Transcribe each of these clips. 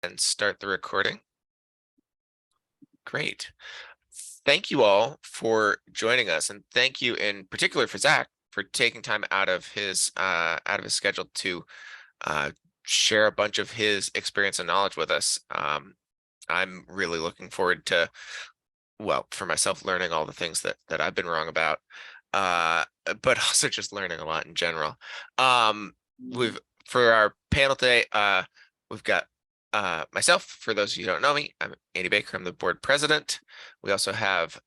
and start the recording. Great. Thank you all for joining us, and thank you in particular for Zach for taking time out of his schedule to share a bunch of his experience and knowledge with us. I'm really looking forward to, well, for myself, learning all the things that I've been wrong about, but also just learning a lot in general. For our panel today, we've got myself. For those of you who don't know me, I'm Andy Baker. I'm the board president. We also have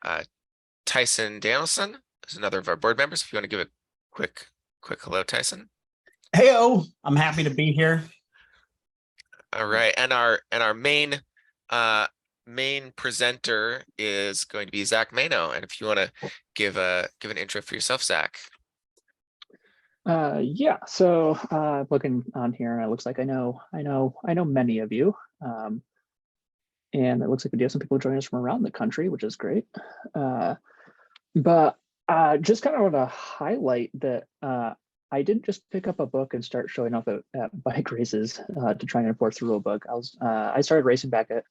Tyson Danielson, who's another of our board members. If you want to give a quick hello, Tyson. Heyo, I'm happy to be here. All right, and our main presenter is going to be Zach Mano. And if you want to give an intro for yourself, Zach. Yeah, so looking on here, it looks like I know many of you, and it looks like we do have some people joining us from around the country, which is great. But just kind of want to highlight that I didn't just pick up a book and start showing up at bike races to try and enforce the rule book. I started racing back at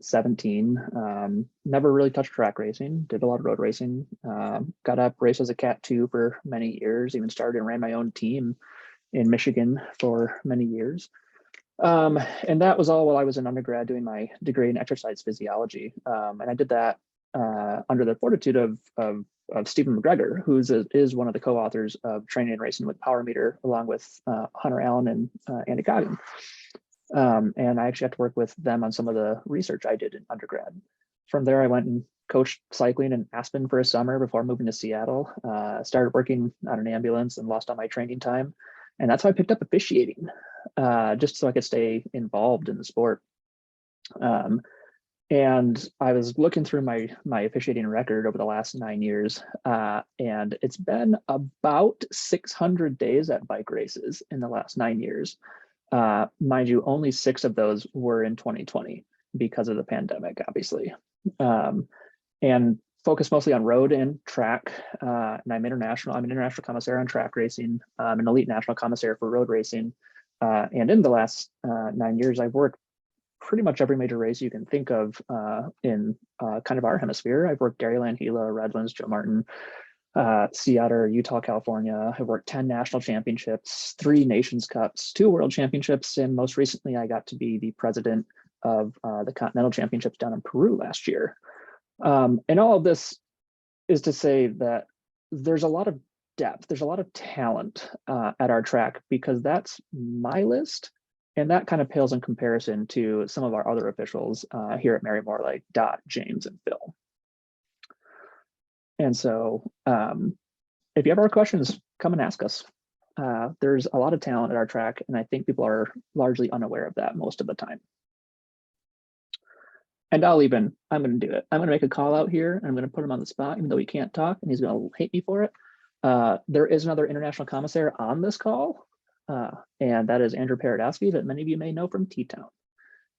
17. Never really touched track racing, did a lot of road racing, got up, raced as a Cat 2 for many years, even started and ran my own team in Michigan for many years. And that was all while I was an undergrad doing my degree in exercise physiology. And I did that under the fortitude of Stephen McGregor, who is one of the co-authors of Training and Racing with Power Meter, along with Hunter Allen and Andy Coggin. And I actually had to work with them on some of the research I did in undergrad. From there, I went and coached cycling in Aspen for a summer before moving to Seattle. Started working on an ambulance and lost all my training time. And that's how I picked up officiating, just so I could stay involved in the sport. And I was looking through my officiating record over the last 9 years, and it's been about 600 days at bike races in the last 9 years. Mind you, only 6 of those were in 2020 because of the pandemic, obviously. And focused mostly on road and track. And I'm an international commissaire on track racing. I'm an elite national commissaire for road racing. And in the last 9 years, I've worked pretty much every major race you can think of in kind of our hemisphere. I've worked Dairyland, Gila, Redlands, Joe Martin, Sea Otter, Utah, California. I've worked 10 national championships, 3 Nations Cups, 2 World Championships, and most recently I got to be the president of the Continental Championships down in Peru last year. And all of this is to say that there's a lot of depth, there's a lot of talent at our track, because that's my list, and that kind of pales in comparison to some of our other officials here at Marymore, like Dot, James, and Phil. And so if you have our questions, come and ask us. There's a lot of talent at our track, and I think people are largely unaware of that most of the time. And I'm going to do it. I'm going to make a call out here, and I'm going to put him on the spot, even though he can't talk, and he's going to hate me for it. There is another international commissaire on this call, and that is Andrew Paradowski, that many of you may know from T-Town.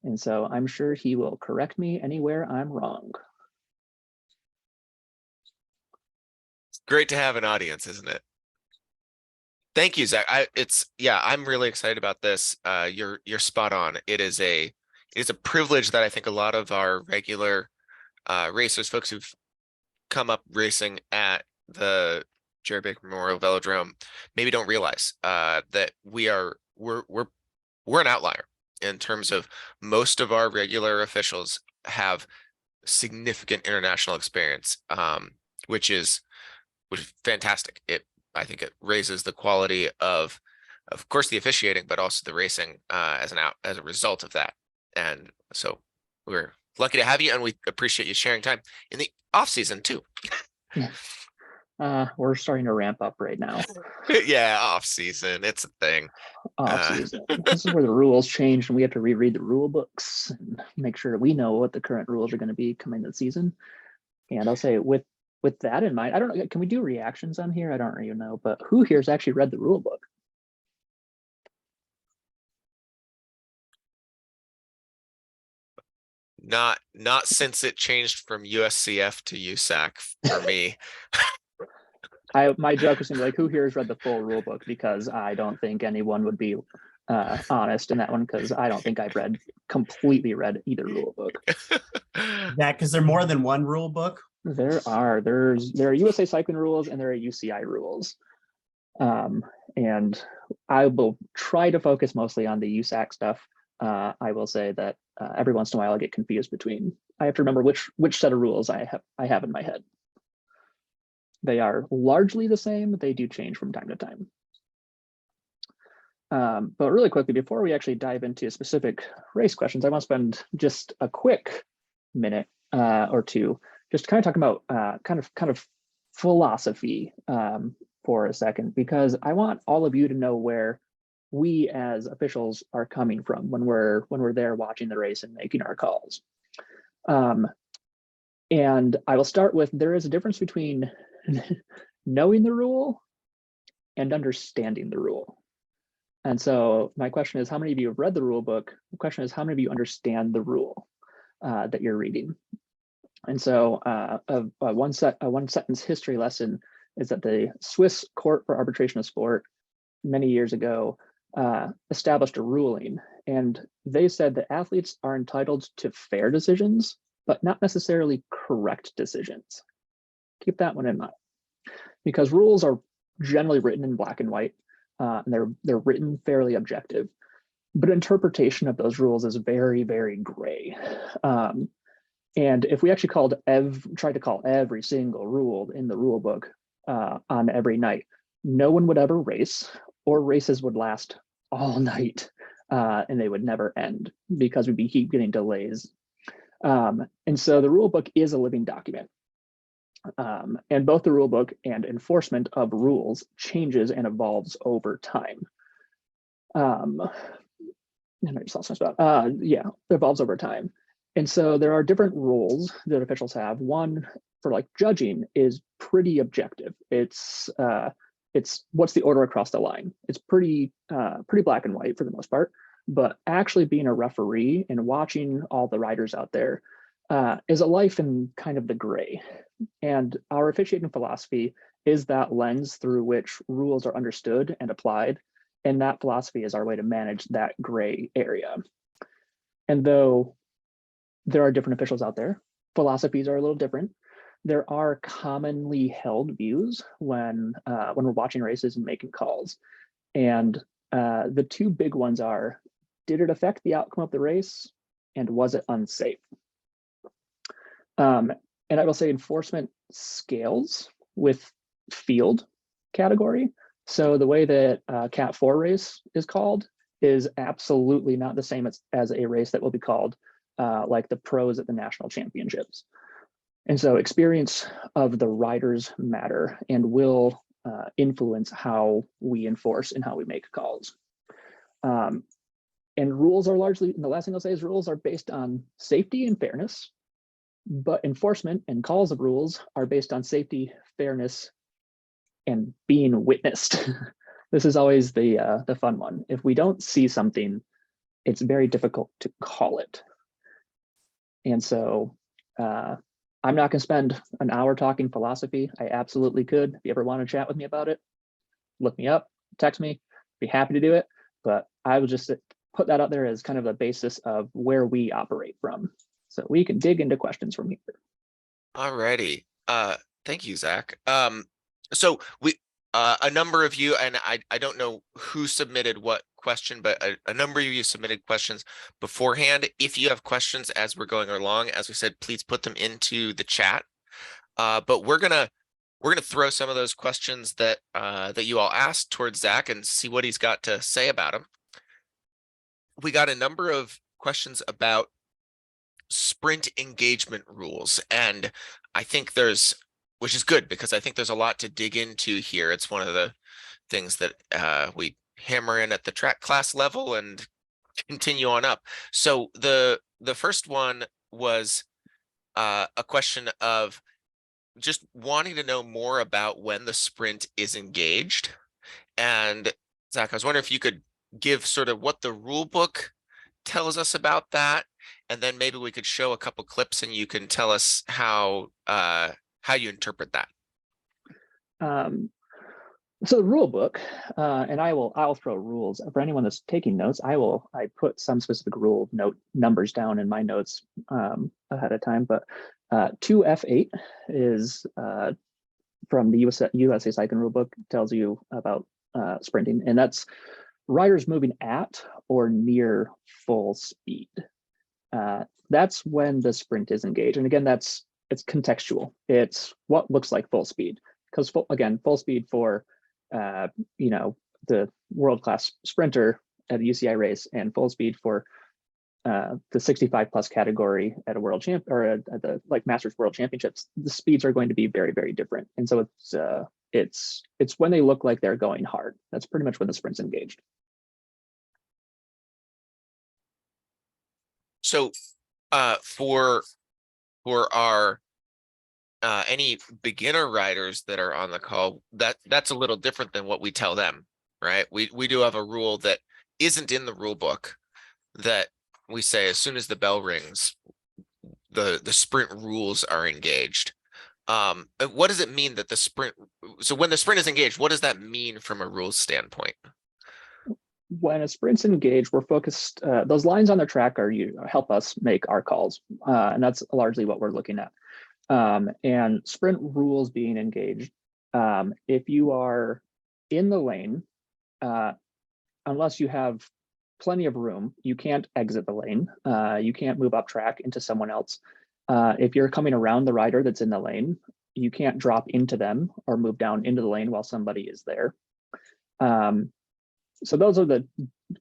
And so I'm sure he will correct me anywhere I'm wrong. Great to have an audience, isn't it? Thank you, Zach. I'm really excited about this. You're spot on. It is a privilege that I think a lot of our regular racers, folks who've come up racing at the Jerry Baker Memorial Velodrome, maybe don't realize that we're an outlier in terms of most of our regular officials have significant international experience, which is fantastic. I think it raises the quality of course, the officiating, but also the racing as a result of that. And so we're lucky to have you, and we appreciate you sharing time in the off season too. We're starting to ramp up right now. Yeah, off season, it's a thing. Off season. This is where the rules change, and we have to reread the rule books and make sure that we know what the current rules are going to be coming this season. And I'll say with that in mind, I don't know, can we do reactions on here? I don't really know, but who here has actually read the rule book? Not since it changed from USCF to USAC for me. My joke was gonna be like, who here has read the full rule book? Because I don't think anyone would be honest in that one because I don't think I've completely read either rule book. Yeah, because there are more than one rule book. There are USA cycling rules and there are UCI rules. And I will try to focus mostly on the USAC stuff. I will say that every once in a while I get confused between. I have to remember which set of rules I have in my head. They are largely the same, but they do change from time to time. But really quickly, before we actually dive into specific race questions, I want to spend just a quick minute or two just kind of talking about kind of philosophy for a second, because I want all of you to know where we as officials are coming from when we're there watching the race and making our calls. And I will start with, there is a difference between knowing the rule and understanding the rule. And so my question is, how many of you have read the rule book? The question is, how many of you understand the rule that you're reading? And so a one sentence history lesson is that the Swiss Court for Arbitration of Sport many years ago established a ruling, and they said that athletes are entitled to fair decisions, but not necessarily correct decisions. Keep that one in mind, because rules are generally written in black and white, and they're written fairly objective, but interpretation of those rules is very, very gray. And if we actually tried to call every single rule in the rule book on every night, no one would ever race, or races would last all night and they would never end because we'd keep getting delays. And so the rule book is a living document. And both the rule book and enforcement of rules changes and evolves over time. And I just lost my spot. Yeah, it evolves over time. And so there are different rules that officials have. One for like judging is pretty objective. It's what's the order across the line. It's pretty black and white for the most part. But actually being a referee and watching all the riders out there is a life in kind of the gray. And our officiating philosophy is that lens through which rules are understood and applied. And that philosophy is our way to manage that gray area. And though there are different officials out there, philosophies are a little different. There are commonly held views when we're watching races and making calls. And the two big ones are, did it affect the outcome of the race? And was it unsafe? And I will say enforcement scales with field category. So the way that Cat 4 race is called is absolutely not the same as a race that will be called like the pros at the national championships. And so experience of the riders matter and will influence how we enforce and how we make calls. And rules are largely, and the last thing I'll say is rules are based on safety and fairness, but enforcement and calls of rules are based on safety, fairness, and being witnessed. This is always the fun one. If we don't see something, it's very difficult to call it. And so I'm not going to spend an hour talking philosophy. I absolutely could. If you ever want to chat with me about it, look me up, text me, be happy to do it. But I will just put that out there as kind of the basis of where we operate from. So we can dig into questions from here. Alrighty. Thank you, Zach. So a number of you, and I don't know who submitted what question, but a number of you submitted questions beforehand. If you have questions as we're going along, as we said, please put them into the chat. But we're gonna throw some of those questions that you all asked towards Zach and see what he's got to say about them. We got a number of questions about sprint engagement rules, and I think which is good because I think there's a lot to dig into here. It's one of the things that we hammer in at the track class level and continue on up. So the first one was a question of just wanting to know more about when the sprint is engaged. And Zach, I was wondering if you could give sort of what the rule book tells us about that, and then maybe we could show a couple clips and you can tell us how you interpret that. So the rule book, and I'll throw rules for anyone that's taking notes. I put some specific rule numbers down in my notes ahead of time, but 2F8 is from the USA Cycling rule book, tells you about sprinting, and that's riders moving at or near full speed. That's when the sprint is engaged, and again, it's contextual. It's what looks like full speed, because full speed for the world-class sprinter at a UCI race, and full speed for the 65 plus category at a world champ or at the Masters World Championships, the speeds are going to be very, very different. And so it's when they look like they're going hard. That's pretty much when the sprint's engaged. So for our any beginner riders that are on the call, that's a little different than what we tell them, right? We do have a rule that isn't in the rule book that we say as soon as the bell rings, the sprint rules are engaged. What does it mean that the sprint? So when the sprint is engaged, what does that mean from a rules standpoint? When a sprint's engaged, we're focused. Those lines on the track help us make our calls, and that's largely what we're looking at. And sprint rules being engaged. If you are in the lane, unless you have plenty of room, you can't exit the lane. You can't move up track into someone else. If you're coming around the rider that's in the lane, you can't drop into them or move down into the lane while somebody is there. So those are the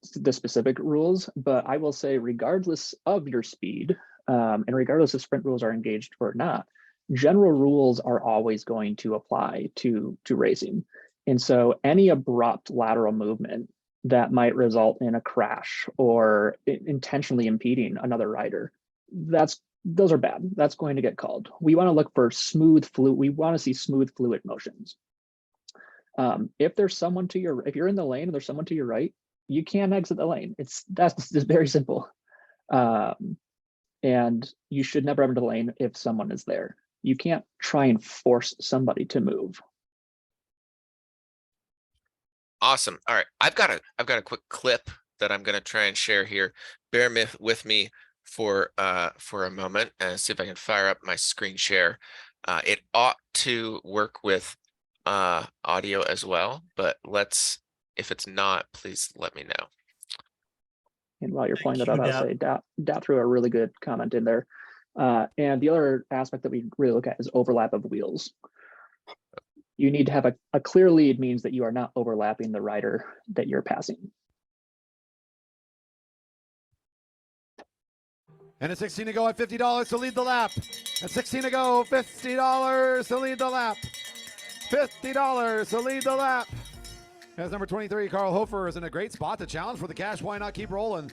specific rules, but I will say regardless of your speed, and regardless if sprint rules are engaged or not, general rules are always going to apply to racing. And so any abrupt lateral movement that might result in a crash or intentionally impeding another rider, those are bad. That's going to get called. We want to look for we want to see smooth, fluid motions. If there's someone if you're in the lane and there's someone to your right, you can't exit the lane. That's just very simple. And you should never enter the lane if someone is there. You can't try and force somebody to move. Awesome. All right, I've got a quick clip that I'm going to try and share here. Bear with me for a moment and see if I can fire up my screen share. It ought to work with audio as well, but if it's not, please let me know. And while you're pulling that up, I'll say Dat threw a really good comment in there. And the other aspect that we really look at is overlap of wheels. You need to have a clear lead, means that you are not overlapping the rider that you're passing. And at 16 to go at $50 to lead the lap. At 16 to go, $50 to lead the lap. $50 to lead the lap. As number 23, Carl Hofer, is in a great spot to challenge for the cash. Why not keep rolling?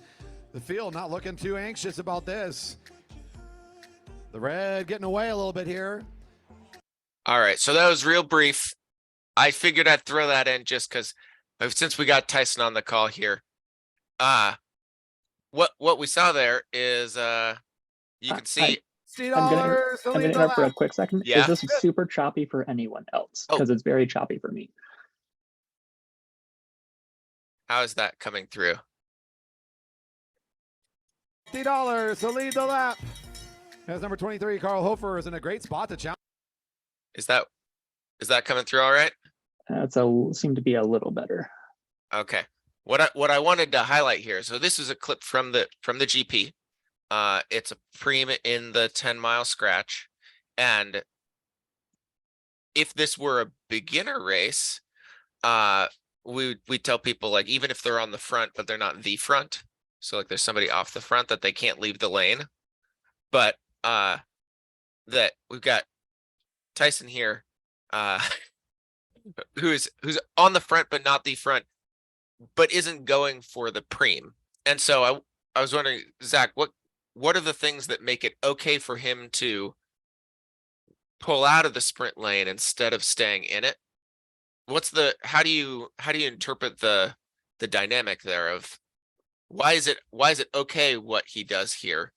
The field not looking too anxious about this. The red getting away a little bit here. All right, so that was real brief. I figured I'd throw that in just because since we got Tyson on the call here. What we saw there is you can see I'm gonna interrupt for a quick second. Yeah. Is this super choppy for anyone else? Because it's very choppy for me. How is that coming through? $50 to lead the lap. As number 23, Carl Hofer, is in a great spot to challenge. Is that coming through all right? Seemed to be a little better. Okay. What I wanted to highlight here. So this is a clip from the GP. It's a preem in the 10-mile scratch, and if this were a beginner race, we tell people, like, even if they're on the front but they're not the front, so like there's somebody off the front, that they can't leave the lane. But that we've got Tyson here, who's on the front but not the front, but isn't going for the preem. And so I was wondering, Zach, what are the things that make it okay for him to pull out of the sprint lane instead of staying in it? How do you interpret the dynamic there of why is it okay what he does here,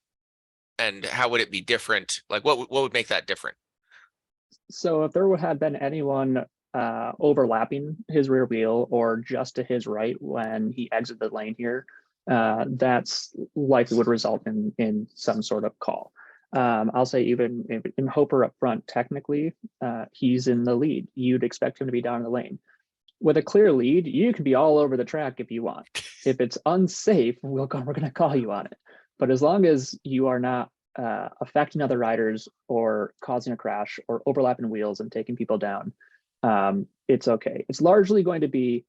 and how would it be different? Like what would make that different? So if there had been anyone overlapping his rear wheel or just to his right when he exits the lane here, that's likely would result in some sort of call. I'll say even in Hopper up front, technically, he's in the lead. You'd expect him to be down in the lane. With a clear lead, you can be all over the track if you want. If it's unsafe, we're going to call you on it. But as long as you are not affecting other riders or causing a crash or overlapping wheels and taking people down, it's okay. It's largely going to be,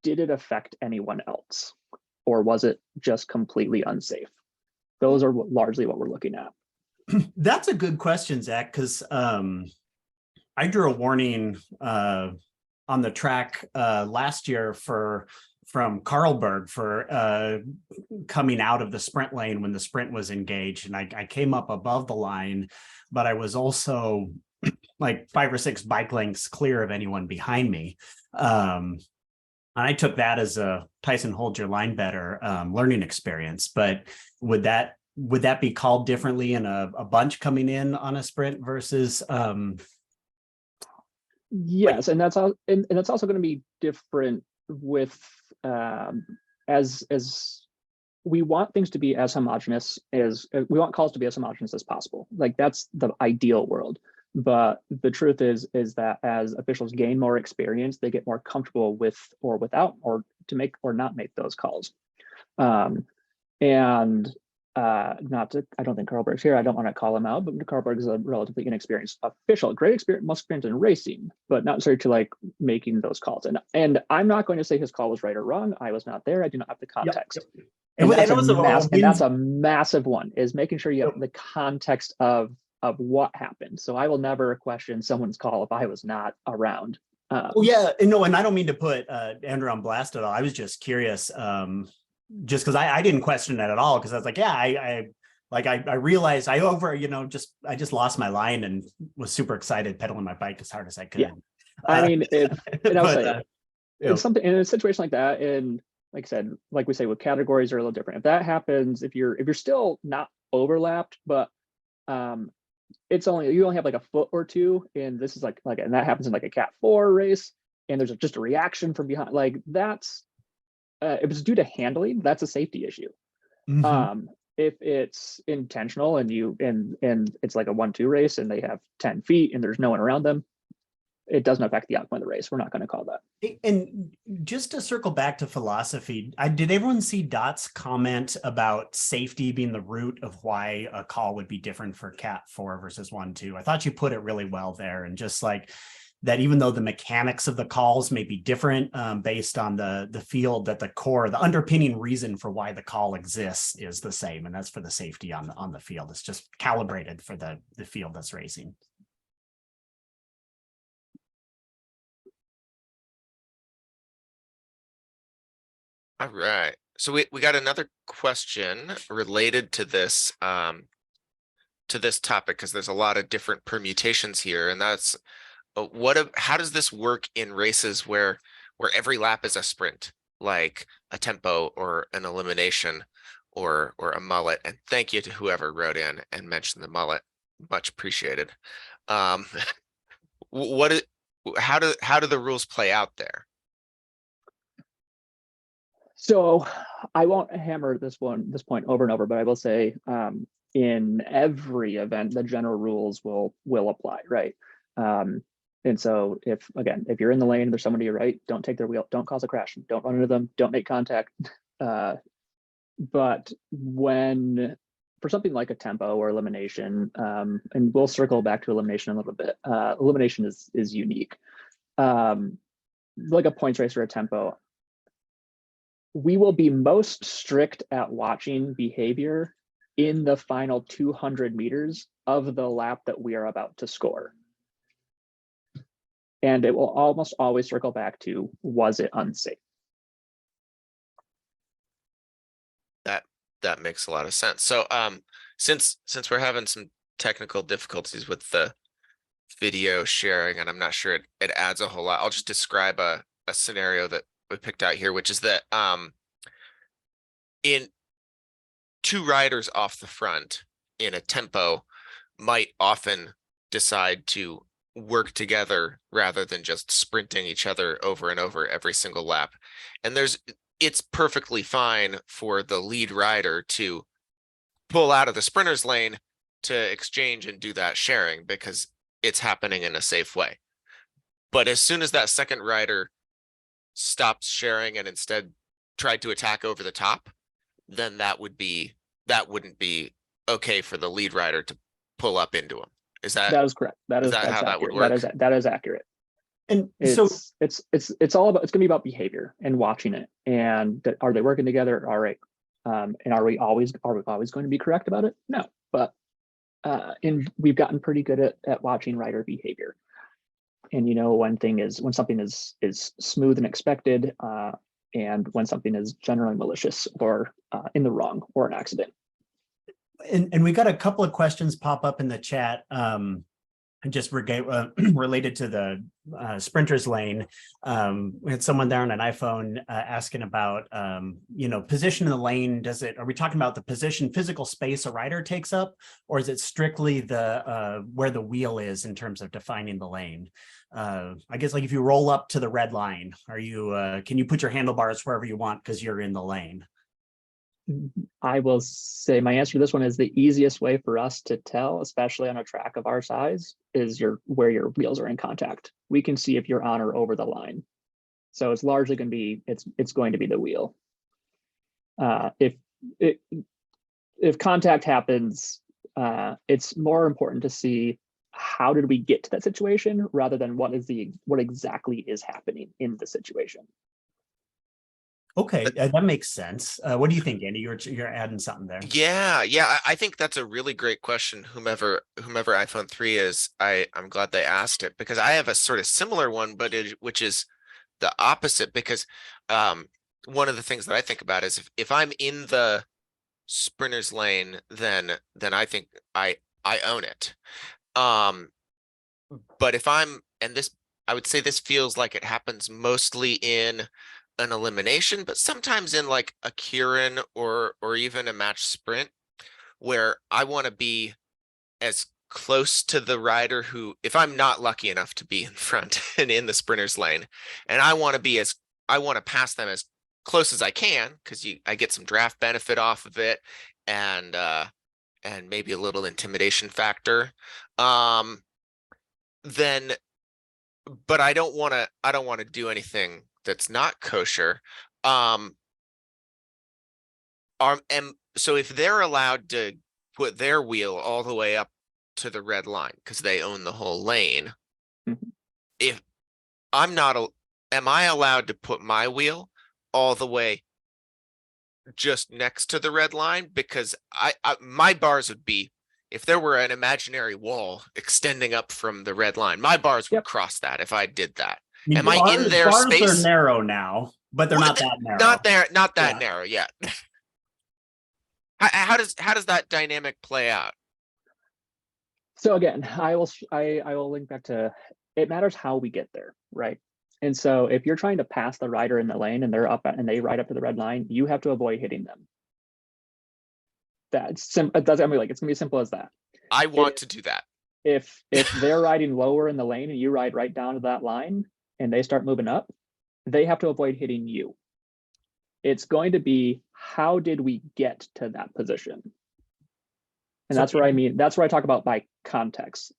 did it affect anyone else? Or was it just completely unsafe? Those are largely what we're looking at. That's a good question, Zach, because I drew a warning on the track last year from Carlberg for coming out of the sprint lane when the sprint was engaged. And I came up above the line, but I was also like 5 or 6 bike lengths clear of anyone behind me. And I took that as a Tyson hold your line better learning experience. But would that be called differently in a bunch coming in on a sprint versus yes, and that's all, and that's also going to be different with as we want things to be as homogenous as we want calls to be as homogenous as possible. Like that's the ideal world. But the truth is that as officials gain more experience, they get more comfortable with or without or to make or not make those calls. Not to, I don't think Carlberg's here. I don't want to call him out, but Carlberg is a relatively inexperienced official, great experience, most experience in racing, but not necessarily to like making those calls. And I'm not going to say his call was right or wrong. I was not there. I do not have the context. Yep. And that's a massive one, is making sure you have the context of what happened. So I will never question someone's call if I was not around. Well, yeah, no, and I don't mean to put Andrew on blast at all. I was just curious, just because I didn't question that at all, because I was like, yeah, I realized I just lost my line and was super excited pedaling my bike as hard as I could. Yeah. I mean, it's something in a situation like that, and like I said, like we say with categories are a little different. If that happens, if you're still not overlapped, but it's only, you only have like a foot or two, and this is like and that happens in like a Cat 4 race, and there's just a reaction from behind, like that's if it's due to handling, that's a safety issue. Mm-hmm. If it's intentional and it's like a 1-2 race and they have 10 feet and there's no one around them, it doesn't affect the outcome of the race. We're not going to call that. And just to circle back to philosophy, did everyone see Dot's comment about safety being the root of why a call would be different for Cat 4 versus 1-2? I thought you put it really well there, and just like that, even though the mechanics of the calls may be different based on the field, that the core, the underpinning reason for why the call exists is the same, and that's for the safety on the field. It's just calibrated for the field that's racing. All right. So we got another question related to this topic, because there's a lot of different permutations here, and that's how does this work in races where every lap is a sprint, like a tempo or an elimination or a mullet? And thank you to whoever wrote in and mentioned the mullet, much appreciated. How do the rules play out there? So I won't hammer this point over and over, but I will say in every event, the general rules will apply, right? And so if you're in the lane, there's somebody to your right, don't take their wheel, don't cause a crash, don't run into them, don't make contact. But when, for something like a tempo or elimination, and we'll circle back to elimination a little bit, elimination is unique. Like a points race or a tempo, we will be most strict at watching behavior in the final 200 meters of the lap that we are about to score. And it will almost always circle back to, was it unsafe? That makes a lot of sense. So since we're having some technical difficulties with the video sharing, and I'm not sure it adds a whole lot, I'll just describe a scenario that we picked out here, which is that in 2 riders off the front in a tempo might often decide to work together rather than just sprinting each other over and over every single lap. And it's perfectly fine for the lead rider to pull out of the sprinter's lane to exchange and do that sharing because it's happening in a safe way. But as soon as that second rider stops sharing and instead tried to attack over the top, then that wouldn't be okay for the lead rider to pull up into him. That is correct. That's how that would accurate. work? That is accurate. And It's so it's all about, it's gonna be about behavior and watching it, and are they working together? All right. And are we always going to be correct about it? No, but and we've gotten pretty good at watching rider behavior. And you know when something is smooth and expected, and when something is generally malicious or in the wrong or an accident. and we got a couple of questions pop up in the chat, just related to the sprinters lane. We had someone there on an iPhone asking about, position in the lane. Are we talking about the position, physical space a rider takes up, or is it strictly the where the wheel is in terms of defining the lane? I guess like if you roll up to the red line, can you put your handlebars wherever you want because you're in the lane? I will say my answer to this one is the easiest way for us to tell, especially on a track of our size, is where your wheels are in contact. We can see if you're on or over the line. So it's largely going to be, it's going to be the wheel. If contact happens, it's more important to see how did we get to that situation rather than what exactly is happening in the situation. Okay, that makes sense. What do you think, Andy? You're adding something there. Yeah. I think that's a really great question. Whomever iPhone 3 is, I'm glad they asked it because I have a sort of similar one, but which is the opposite. Because one of the things that I think about is if I'm in the sprinter's lane, then I think I own it. But if I'm, I would say this feels like it happens mostly in an elimination, but sometimes in like a Kieran or even a match sprint, where I want to be as close to the rider who, if I'm not lucky enough to be in front and in the sprinter's lane, and I want to pass them as close as I can because I get some draft benefit off of it, and maybe a little intimidation factor. Then, but I don't want to do anything that's not kosher. So if they're allowed to put their wheel all the way up to the red line because they own the whole lane, if I'm not, am I allowed to put my wheel all the way just next to the red line? Because my bars would be, if there were an imaginary wall extending up from the red line, my bars would cross that if I did that. Am I in their space? Bars are narrow now, but they're not that narrow. Not that narrow yet. How does that dynamic play out? So again, I will link back to, it matters how we get there, right? And so if you're trying to pass the rider in the lane and they ride up to the red line, you have to avoid hitting them. It's gonna be as simple as that. I want to do that. If they're riding lower in the lane and you ride right down to that line and they start moving up, they have to avoid hitting you. It's going to be, how did we get to that position? And that's where I talk about by context.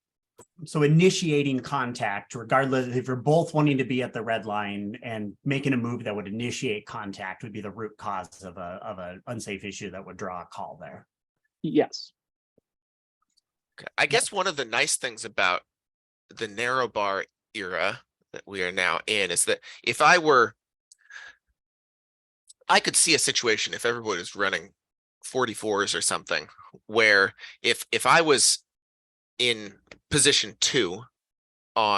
So initiating contact, regardless if you're both wanting to be at the red line, and making a move that would initiate contact would be the root cause of an unsafe issue that would draw a call there. Yes. Okay. I guess one of the nice things about the narrow bar era that we are now in is that I could see a situation if everybody was running 44s or something, where if I was in position 2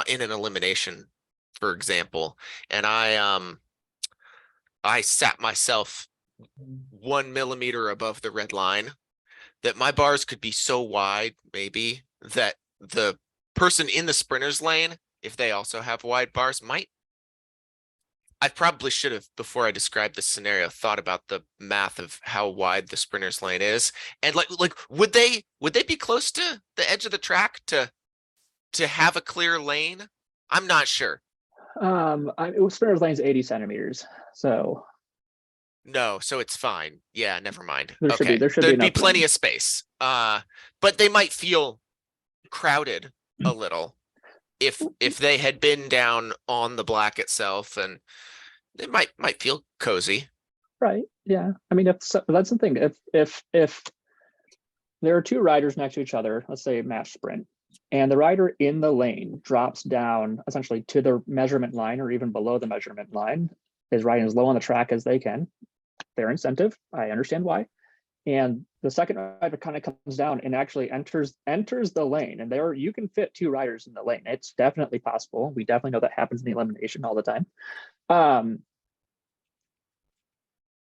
in an elimination, for example, and I sat myself 1 millimeter above the red line, that my bars could be so wide, maybe, that the person in the sprinter's lane, if they also have wide bars, I probably should have, before I described this scenario, thought about the math of how wide the sprinter's lane is. And like would they be close to the edge of the track to to have a clear lane? I'm not sure. Sprinter's lane's 80 centimeters, so No, so it's fine. Yeah, never mind. there should be Okay, there should be there'd be enough plenty room. of space. But they might feel crowded a little if they had been down on the black itself, and they might feel cozy. Right. Yeah. I mean, that's the thing. If there are two riders next to each other, let's say match sprint, and the rider in the lane drops down essentially to the measurement line or even below the measurement line, is riding as low on the track as they can. Their incentive. I understand why. And the second rider kind of comes down and actually enters the lane, and there you can fit two riders in the lane. It's definitely possible. We definitely know that happens in the elimination all the time.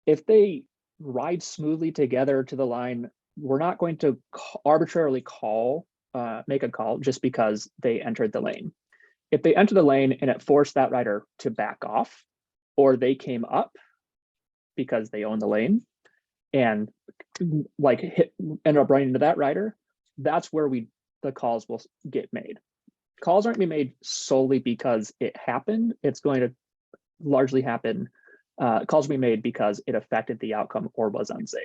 If they ride smoothly together to the line, we're not going to arbitrarily make a call just because they entered the lane. If they enter the lane and it forced that rider to back off, or they came up because they own the lane and ended up running into that rider, that's where the calls will get made. Calls aren't being made solely because it happened. It's going to largely happen. Calls will be made because it affected the outcome or was unsafe.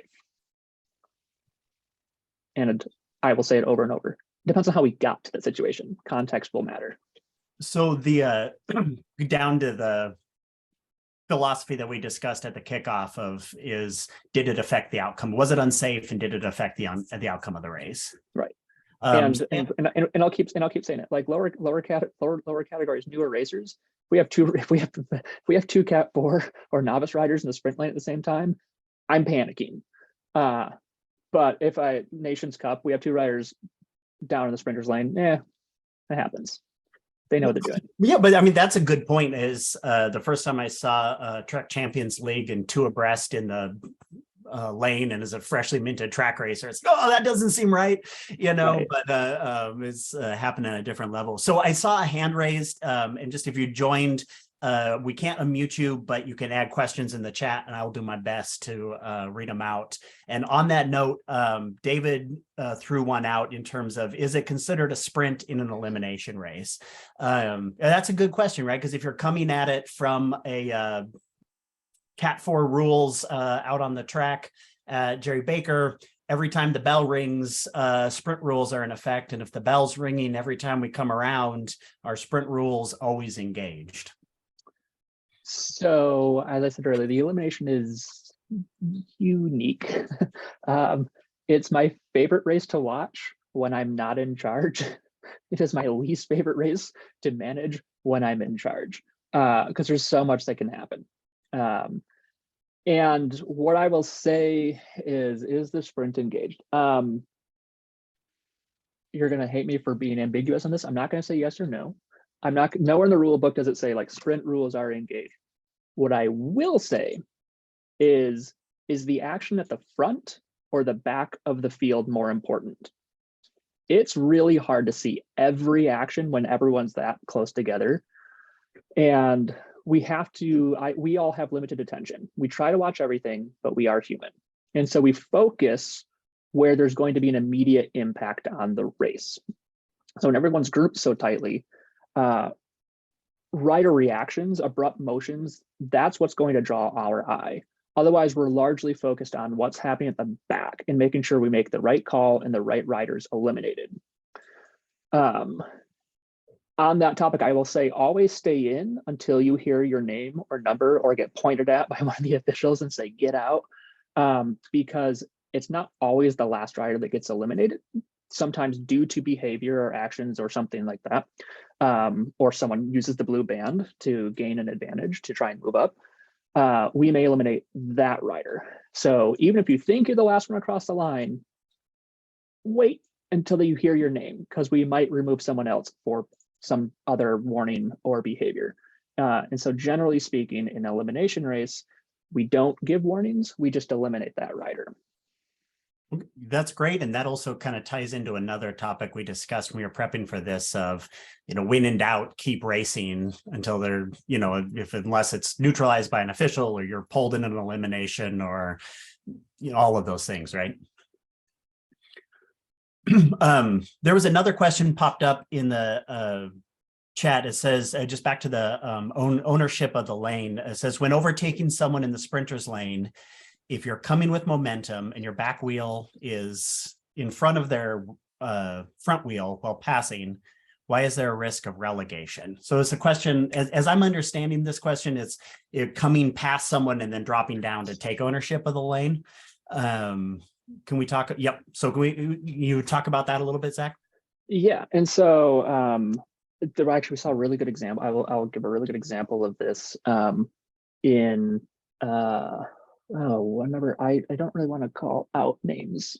And I will say it over and over. Depends on how we got to the situation. Context will matter. So the down to the philosophy that we discussed at the kickoff of is, did it affect the outcome? Was it unsafe, and did it affect the outcome of the race? Right. And I'll keep saying it. Like lower categories, newer racers. We have two Cat 4 or novice riders in the sprint lane at the same time. I'm panicking. But if Nations Cup, we have two riders down in the sprinters lane. It happens. They know what they're doing. Yeah, but I mean, that's a good point. Is the first time I saw Trek Champions League and two abreast in the lane, and as a freshly minted track racer, it's that doesn't seem right, right. But it's happening at a different level. So I saw a hand raised, and just if you joined, we can't unmute you, but you can add questions in the chat, and I will do my best to read them out. And on that note, David threw one out in terms of, is it considered a sprint in an elimination race? That's a good question, right? Because if you're coming at it from a Cat 4 rules out on the track, Jerry Baker, every time the bell rings, sprint rules are in effect. And if the bell's ringing every time we come around, our sprint rules always engaged. So, as I said earlier, the elimination is unique. It's my favorite race to watch when I'm not in charge. It is my least favorite race to manage when I'm in charge, because there's so much that can happen. And what I will say is the sprint engaged? You're going to hate me for being ambiguous on this. I'm not going to say yes or no. Nowhere in the rule book does it say like sprint rules are engaged. What I will say is the action at the front or the back of the field more important? It's really hard to see every action when everyone's that close together. And we all have limited attention. We try to watch everything, but we are human. And so we focus where there's going to be an immediate impact on the race. So when everyone's grouped so tightly, rider reactions, abrupt motions, that's what's going to draw our eye. Otherwise, we're largely focused on what's happening at the back and making sure we make the right call and the right riders eliminated. On that topic, I will say always stay in until you hear your name or number or get pointed at by one of the officials and say, get out, because it's not always the last rider that gets eliminated. Sometimes due to behavior or actions or something like that, or someone uses the blue band to gain an advantage to try and move up, we may eliminate that rider. So even if you think you're the last one across the line, wait until you hear your name, because we might remove someone else for some other warning or behavior. And so generally speaking, in an elimination race, we don't give warnings, we just eliminate that rider. That's great. And that also kind of ties into another topic we discussed when we were prepping for this of, when in doubt, keep racing until they're, unless it's neutralized by an official or you're pulled in an elimination or, all of those things, right? There was another question popped up in the chat. It says, just back to the ownership of the lane. It says, when overtaking someone in the sprinter's lane, if you're coming with momentum and your back wheel is in front of their front wheel while passing, why is there a risk of relegation? So it's a question, as I'm understanding this question, it's coming past someone and then dropping down to take ownership of the lane. Can we talk? Yep. So can you talk about that a little bit, Zach? Yeah. And so there actually we saw a really good example. I'll give a really good example of this in whenever I don't really want to call out names.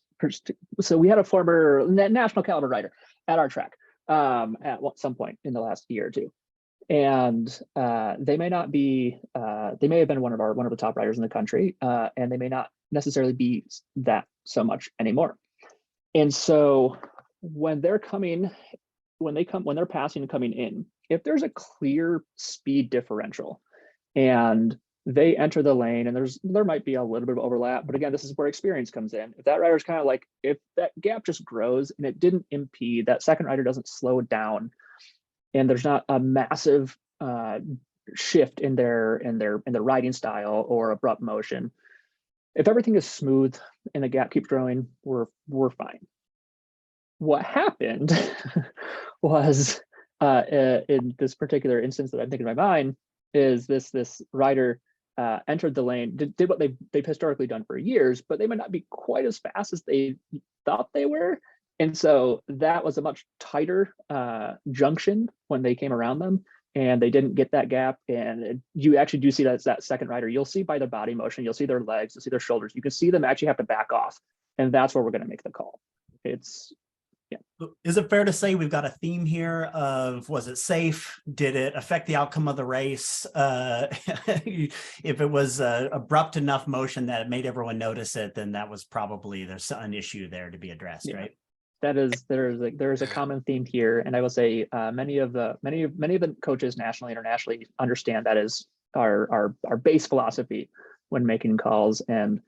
So we had a former national caliber rider at our track at some point in the last year or two. And they may not be, they may have been one of the top riders in the country, and they may not necessarily be that so much anymore. And so when they're passing and coming in, if there's a clear speed differential and they enter the lane and there might be a little bit of overlap, but again, this is where experience comes in. If that rider's kind of like, if that gap just grows and it didn't impede, that second rider doesn't slow down, and there's not a massive shift in their riding style or abrupt motion, if everything is smooth and the gap keeps growing, we're fine. What happened was in this particular instance that I'm thinking in my mind is this rider entered the lane, did what they've historically done for years, but they might not be quite as fast as they thought they were. And so that was a much tighter junction when they came around them, and they didn't get that gap. And you actually do see that second rider, you'll see by their body motion, you'll see their legs, you'll see their shoulders, you can see them actually have to back off. And that's where we're going to make the call. Yeah. Is it fair to say we've got a theme here of, was it safe? Did it affect the outcome of the race? If it was abrupt enough motion that it made everyone notice it, then that was probably, there's an issue there to be addressed, yeah. Right? There's a common theme here, and I will say many of the coaches nationally, internationally understand that is our base philosophy when making calls. And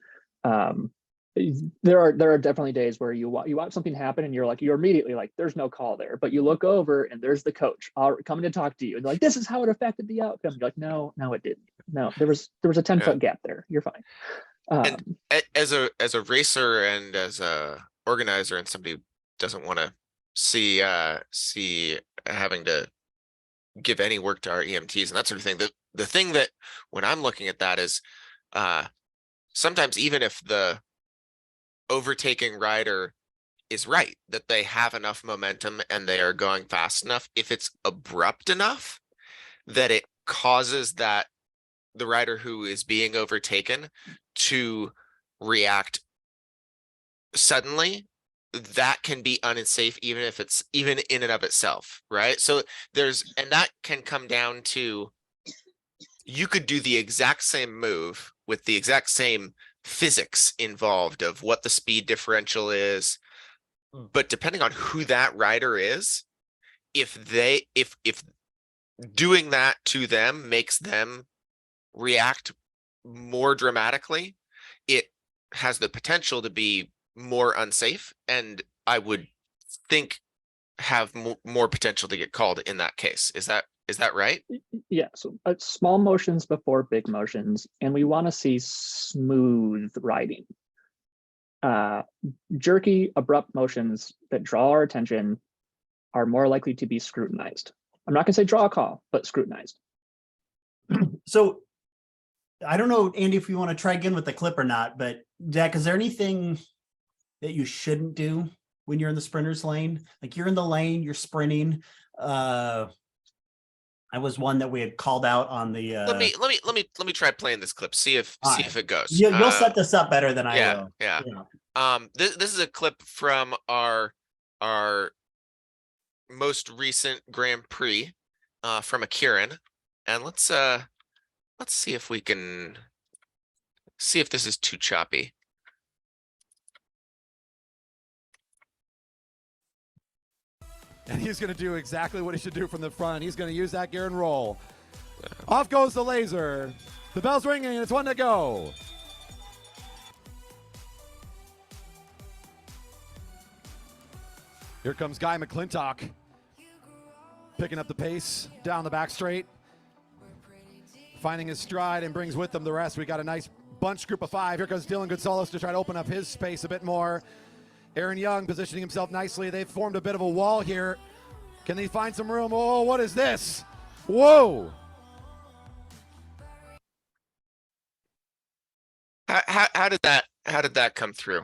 there are definitely days where you watch something happen and you're immediately like, there's no call there, but you look over and there's the coach coming to talk to you and they're like, this is how it affected the outcome. You're like, no, it didn't. No, there was a 10-foot gap there. You're fine. And as a racer and as a organizer and somebody who doesn't want to see having to give any work to our EMTs and that sort of thing, the thing that when I'm looking at that is sometimes even if the overtaking rider is right, that they have enough momentum and they are going fast enough, if it's abrupt enough that it causes the rider who is being overtaken to react suddenly, that can be unsafe, even if it's even in and of itself, right? So and that can come down to, you could do the exact same move with the exact same physics involved of what the speed differential is, but depending on who that rider is, if doing that to them makes them react more dramatically, it has the potential to be more unsafe, and I would think have more potential to get called in that case. Is that right? Yeah, so small motions before big motions, and we want to see smooth riding. Jerky, abrupt motions that draw our attention are more likely to be scrutinized. I'm not going to say draw a call, but scrutinized. So I don't know, Andy, if you want to try again with the clip or not, but Jack, is there anything that you shouldn't do when you're in the sprinter's lane? Like, you're in the lane, you're sprinting. I was one that we had called out on the let me try playing this clip, see if it goes. You'll set this up better than I will. Yeah. This is a clip from our most recent Grand Prix from a Kieran, and let's see if we can see if this is too choppy. And he's going to do exactly what he should do from the front. He's going to use that gear and roll. Off goes the laser. The bell's ringing, and it's 1 to go. . Here comes Guy McClintock, picking up the pace down the back straight, finding his stride, and brings with him the rest. We got a nice bunch group of 5. Here comes Dylan Gonzalez to try to open up his space a bit more. Aaron Young positioning himself nicely. They've formed a bit of a wall here. Can they find some room? Oh, what is this? Whoa. How did that come through?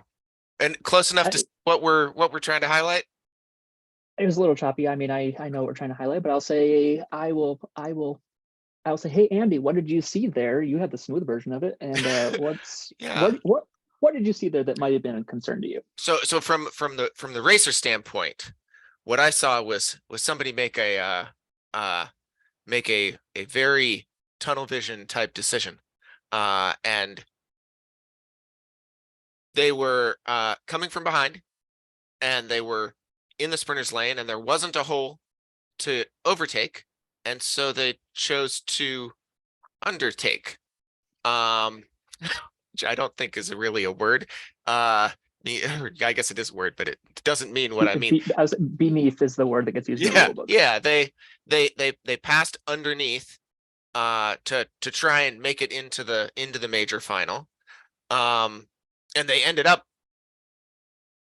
And close enough to what we're trying to highlight? It was a little choppy. I mean, I know what we're trying to highlight, but I'll say I'll say, hey Andy, what did you see there? You had the smooth version of it, and Yeah. what did you see there that might have been a concern to you? So from the racer standpoint, what I saw was somebody make a very tunnel vision type decision, and they were coming from behind, and they were in the sprinter's lane, and there wasn't a hole to overtake, and so they chose to undertake, which I don't think is really a word. I guess it is a word, but it doesn't mean what I mean. Beneath is the word that gets used in the rule book. Yeah, they passed underneath to try and make it into the major final. And they ended up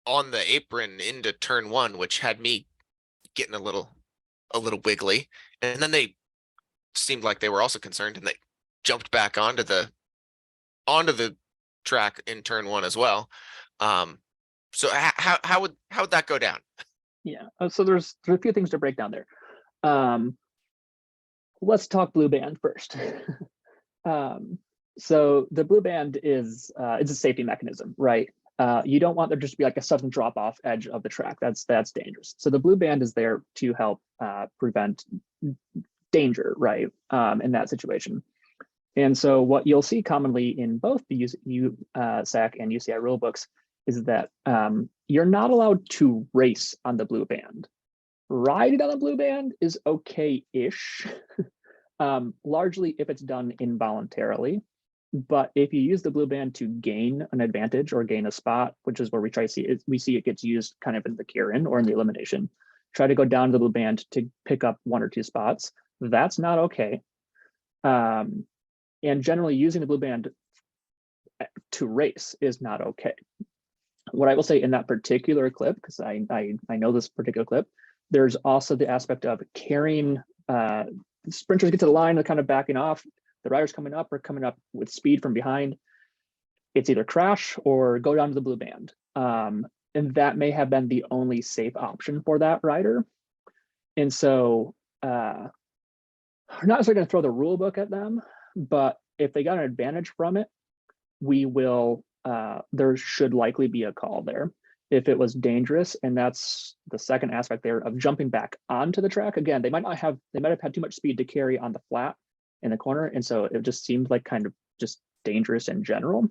on the apron into turn 1, which had me getting a little wiggly. And then they seemed like they were also concerned, and they jumped back onto the track in turn 1 as well. So how would that go down? Yeah. So there's a few things to break down there. Let's talk blue band first. So the blue band is it's a safety mechanism, right? You don't want there just to be like a sudden drop off edge of the track. That's dangerous. So the blue band is there to help prevent danger, right? In that situation. And so what you'll see commonly in both the USAC and UCI rulebooks is that you're not allowed to race on the blue band. Riding on the blue band is okay-ish, largely if it's done involuntarily. But if you use the blue band to gain an advantage or gain a spot, which is where we see it gets used kind of in the Kieran or in the elimination, try to go down to the blue band to pick up 1 or 2 spots, that's not okay. And generally using the blue band to race is not okay. What I will say in that particular clip, because I know this particular clip, there's also the aspect of carrying, sprinters get to the line, they're kind of backing off, the riders coming up with speed from behind. It's either crash or go down to the blue band. And that may have been the only safe option for that rider. And so we're not necessarily going to throw the rule book at them, but if they got an advantage from it, we will, there should likely be a call there if it was dangerous. And that's the second aspect there of jumping back onto the track. Again, they might have had too much speed to carry on the flat in the corner. And so it just seemed like kind of just dangerous in general.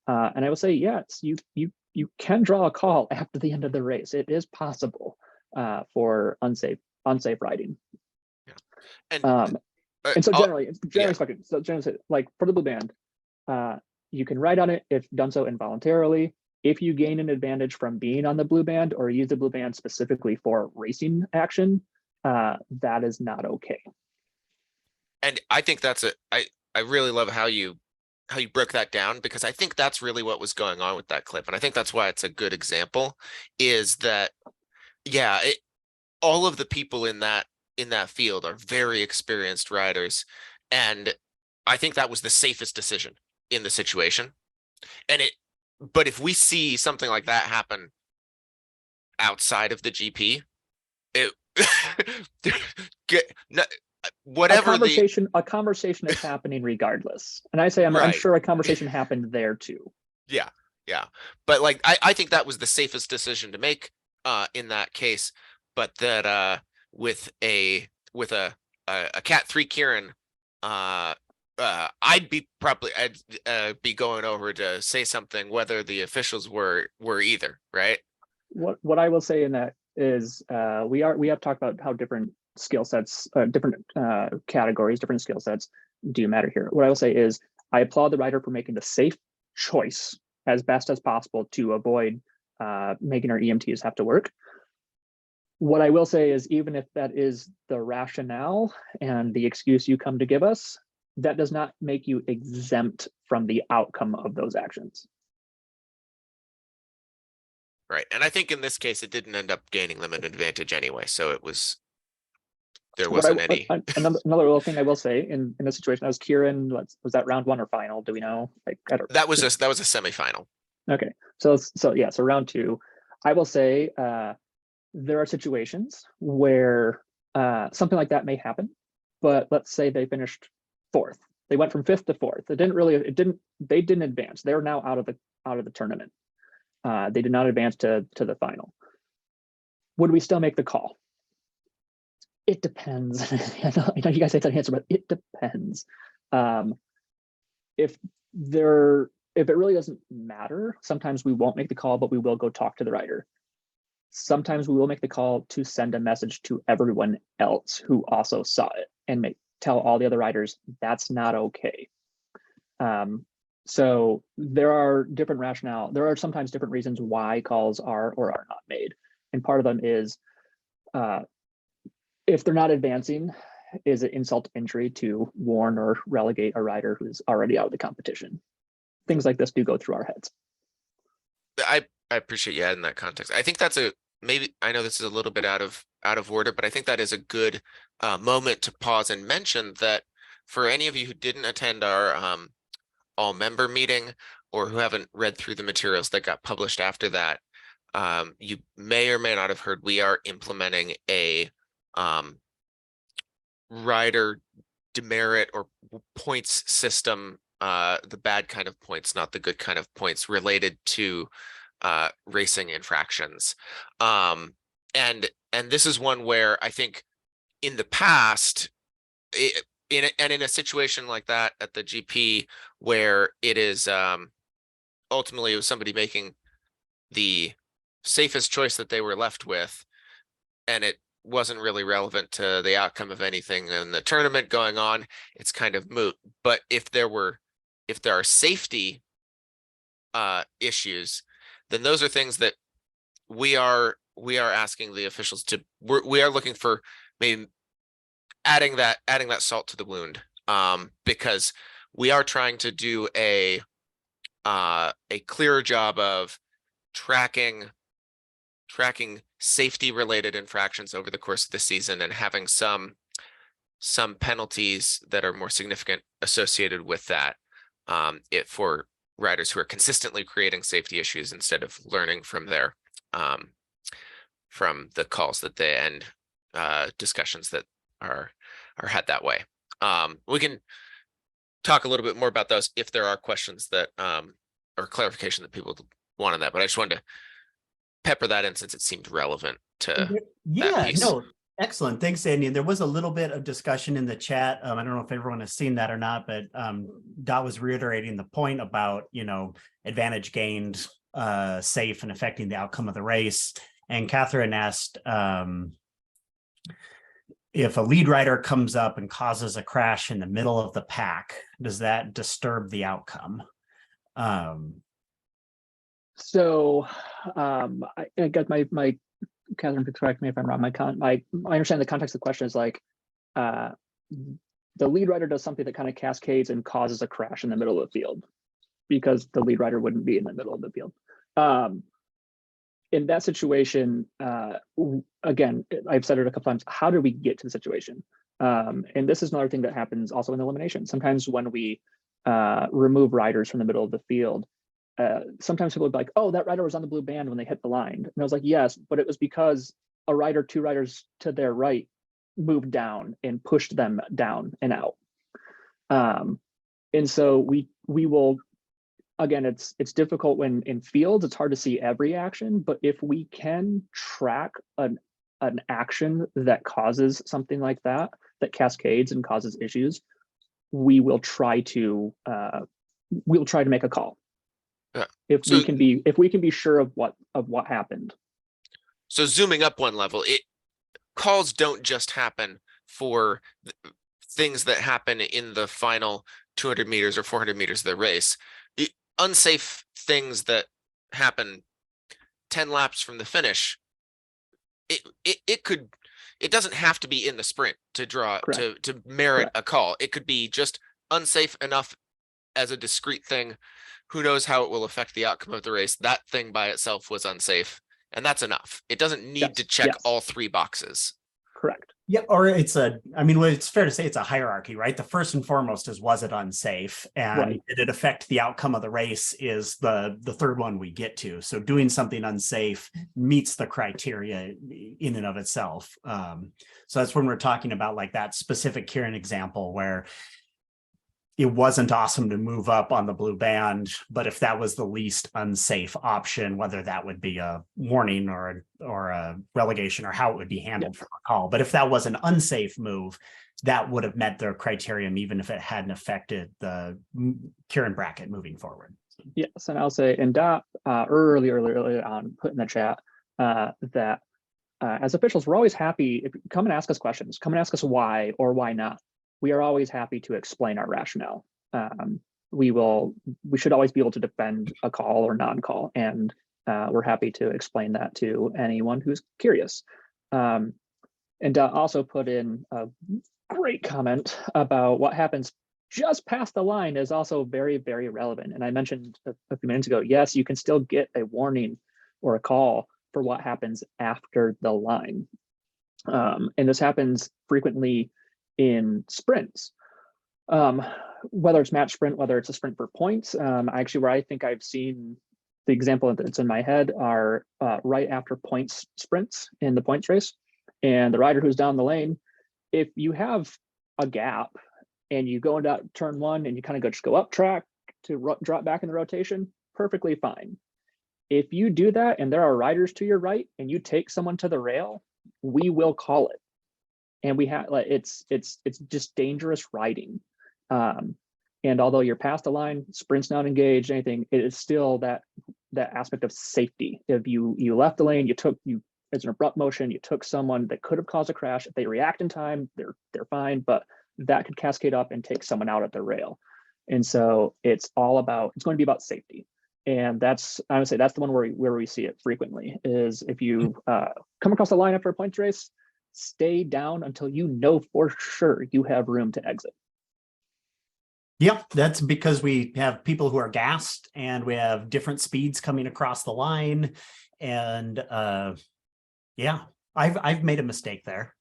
And I will say, yes, you can draw a call after the end of the race. It is possible for unsafe riding. Yeah. And so generally speaking, so generally, like for the blue band, you can ride on it if done so involuntarily. If you gain an advantage from being on the blue band or use the blue band specifically for racing action, that is not okay. And I think I really love how you broke that down, because I think that's really what was going on with that clip. And I think that's why it's a good example, is that, yeah, all of the people in that field are very experienced riders. And I think that was the safest decision in the situation. But if we see something like that happen outside of the GP, whatever a conversation is happening regardless. And I say, I'm sure a conversation happened there too. Yeah. But like, I think that was the safest decision to make in that case. But that with a Cat 3 Kieran, I'd be going over to say something whether the officials were either, right? What I will say in that is we have talked about how different skill sets, different categories, different skill sets do matter here. What I will say is I applaud the rider for making the safe choice as best as possible to avoid making our EMTs have to work. What I will say is, even if that is the rationale and the excuse you come to give us, that does not make you exempt from the outcome of those actions. Right. And I think in this case, it didn't end up gaining them an advantage anyway. So there wasn't any. Another little thing I will say in this situation, I was Kieran, was that round 1 or final? Do we know? Like, I don't, That was a semifinal. okay. So round 2, I will say, there are situations where something like that may happen, but let's say they finished 4th. They went from 5th to 4th. They didn't advance. They're now out of the tournament. They did not advance to the final. Would we still make the call? It depends. I know you guys hate that answer, but it depends. If it really doesn't matter, sometimes we won't make the call, but we will go talk to the rider. Sometimes we will make the call to send a message to everyone else who also saw it and tell all the other riders that's not okay. So there are different rationale. There are sometimes different reasons why calls are or are not made. And part of them is if they're not advancing, is it insult to injury to warn or relegate a rider who's already out of the competition? Things like this do go through our heads. I appreciate you adding that context. I think that's maybe, I know this is a little bit out of order, but I think that is a good moment to pause and mention that for any of you who didn't attend our all member meeting or who haven't read through the materials that got published after that, you may or may not have heard we are implementing a rider demerit or points system, the bad kind of points, not the good kind of points related to racing infractions. And this is one where I think in the past, in a situation like that at the GP where it is ultimately it was somebody making the safest choice that they were left with, and it wasn't really relevant to the outcome of anything in the tournament going on, it's kind of moot. But if there are safety issues, then those are things that we are asking the officials to, we are looking for maybe adding that salt to the wound, because we are trying to do a clearer job of tracking safety related infractions over the course of the season and having some penalties that are more significant associated with that, for riders who are consistently creating safety issues instead of learning from their from the calls that they and discussions that are had that way. We can talk a little bit more about those if there are questions that or clarification that people want on that, but I just wanted to pepper that in since it seemed relevant to yeah, piece. no, excellent. Thanks, Andy. And there was a little bit of discussion in the chat. I don't know if everyone has seen that or not, but Dot was reiterating the point about, advantage gained, safe and affecting the outcome of the race. And Catherine asked if a lead rider comes up and causes a crash in the middle of the pack, does that disturb the outcome? So I guess my Catherine could correct me if I'm wrong. I understand the context of the question is like the lead rider does something that kind of cascades and causes a crash in the middle of the field because the lead rider wouldn't be in the middle of the field. In that situation, again, I've said it a couple times, how do we get to the situation? And this is another thing that happens also in elimination. Sometimes when we remove riders from the middle of the field, sometimes people would be like, oh, that rider was on the blue band when they hit the line. And I was like, yes, but it was because a rider, 2 riders to their right moved down and pushed them down and out. And so we will, again, it's difficult when in fields, it's hard to see every action, but if we can track an action that causes something like that cascades and causes issues, we will try to make a call. Yeah. If we can be sure of what happened. So zooming up one level, calls don't just happen for things that happen in the final 200 meters or 400 meters of the race. Unsafe things that happen 10 laps from the finish it doesn't have to be in the sprint to draw Correct. to merit Correct. a call. It could be just unsafe enough as a discrete thing. Who knows how it will affect the outcome of the race? That thing by itself was unsafe, and that's enough. It doesn't need to Yes. check Yes. all 3 boxes. Correct. Yeah, or I mean, well, it's fair to say it's a hierarchy, right? The first and foremost is, was it unsafe? And Right. did it affect the outcome of the race is the third one we get to. So doing something unsafe meets the criteria in and of itself. So that's when we're talking about like that specific Kieran example where it wasn't awesome to move up on the blue band, but if that was the least unsafe option, whether that would be a warning or a relegation or how it would be handled from a call. But if that was an unsafe move, that would have met their criterion, even if it hadn't affected the Kieran bracket moving forward. Yes, and I'll say, and Dot early on put in the chat that as officials, we're always happy if you come and ask us questions, come and ask us why or why not. We are always happy to explain our rationale. We should always be able to defend a call or non-call, and we're happy to explain that to anyone who's curious. And also put in a great comment about what happens just past the line is also very, very relevant. And I mentioned a few minutes ago, yes, you can still get a warning or a call for what happens after the line. And this happens frequently in sprints, whether it's match sprint, whether it's a sprint for points. Actually, where I think I've seen the example that's in my head are right after points sprints in the points race. And the rider who's down the lane, if you have a gap and you go into turn 1 and you kind of just go up track to drop back in the rotation, perfectly fine. If you do that and there are riders to your right and you take someone to the rail, we will call it. And we have like it's just dangerous riding. And although you're past the line, sprint's not engaged, anything, it is still that aspect of safety. If you left the lane, it's an abrupt motion, you took someone that could have caused a crash. If they react in time, they're fine, but that could cascade up and take someone out at the rail. And so it's going to be about safety. And I would say that's the one where we see it frequently is if you come across the line after a points race, stay down until you know for sure you have room to exit. Yep, that's because we have people who are gassed and we have different speeds coming across the line. And yeah, I've made a mistake there.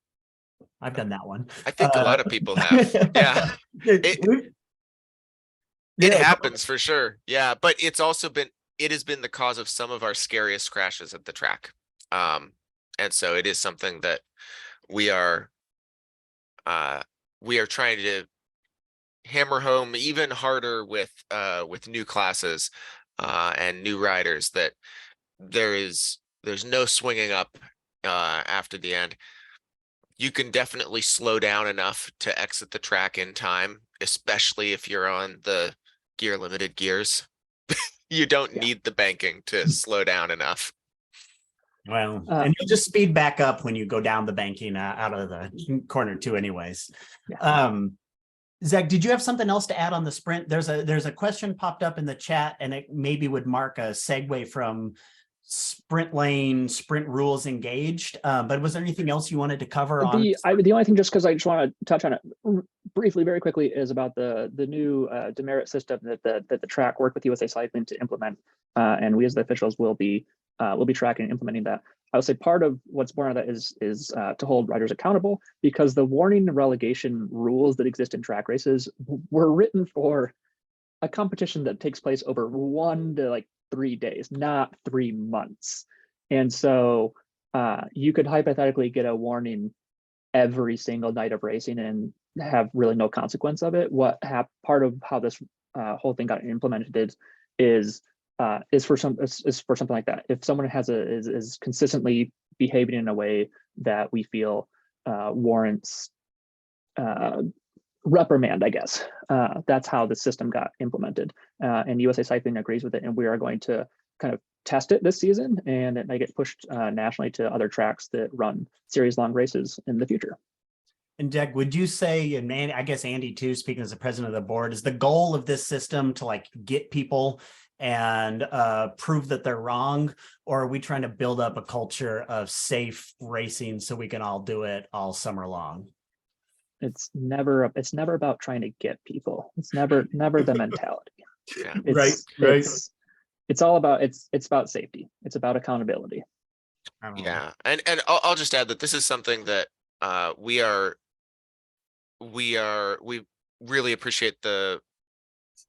I've done that one. I think a lot of people have. Yeah. It happens for sure. Yeah, but it has been the cause of some of our scariest crashes at the track. And so it is something that we are trying to hammer home even harder with new classes and new riders, that there's no swinging up after the end. You can definitely slow down enough to exit the track in time, especially if you're on the gear limited gears. You don't need the banking to slow down enough. Well, and you'll just speed back up when you go down the banking out of the corner too anyways. Zach, did you have something else to add on the sprint? There's a question popped up in the chat, and it maybe would mark a segue from sprint lane, sprint rules engaged. But was there anything else you wanted to cover on? The only thing, just because I just want to touch on it briefly, very quickly, is about the new demerit system that the track worked with USA Cycling to implement, and we as the officials will be tracking and implementing that. I would say part of what's born of that is to hold riders accountable, because the warning and relegation rules that exist in track races were written for a competition that takes place over 1 to 3 days, not 3 months. And so you could hypothetically get a warning every single night of racing and have really no consequence of it. Part of how this whole thing got implemented is for something like that. If someone is consistently behaving in a way that we feel warrants reprimand, I guess. That's how the system got implemented. And USA Cycling agrees with it, and we are going to kind of test it this season, and it may get pushed nationally to other tracks that run series long races in the future. And Doug, would you say, and I guess Andy too, speaking as the president of the board, is the goal of this system to get people and prove that they're wrong? Or are we trying to build up a culture of safe racing so we can all do it all summer long? It's never about trying to get people. It's never the mentality. Yeah. It's all about it's about safety. It's about accountability. Yeah, and I'll just add that this is something that we really appreciate the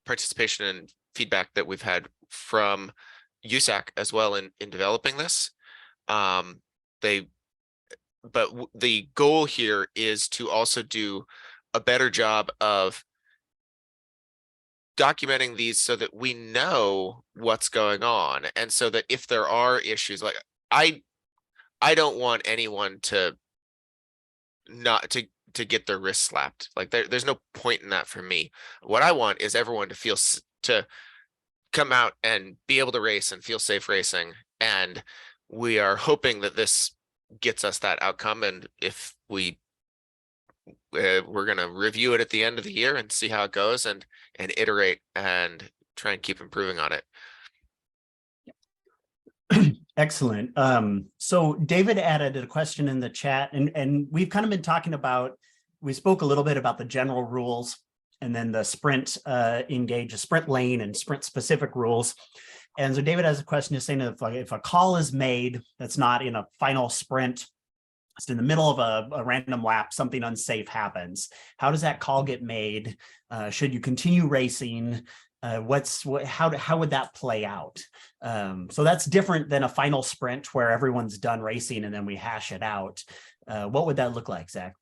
participation and feedback that we've had from USAC as well in developing this. The goal here is to also do a better job of documenting these so that we know what's going on, and so that if there are issues, like I don't want anyone to not to get their wrist slapped. Like there's no point in that for me. What I want is everyone to feel to come out and be able to race and feel safe racing. And we are hoping that this gets us that outcome. And if we're going to review it at the end of the year and see how it goes and iterate and try and keep improving on it. Excellent. So David added a question in the chat, and we've kind of been talking about, we spoke a little bit about the general rules and then the sprint engage, a sprint lane and sprint specific rules. And so David has a question, just saying if a call is made that's not in a final sprint, just in the middle of a random lap, something unsafe happens. How does that call get made? Should you continue racing? How would that play out? So that's different than a final sprint where everyone's done racing and then we hash it out. What would that look like, Zach?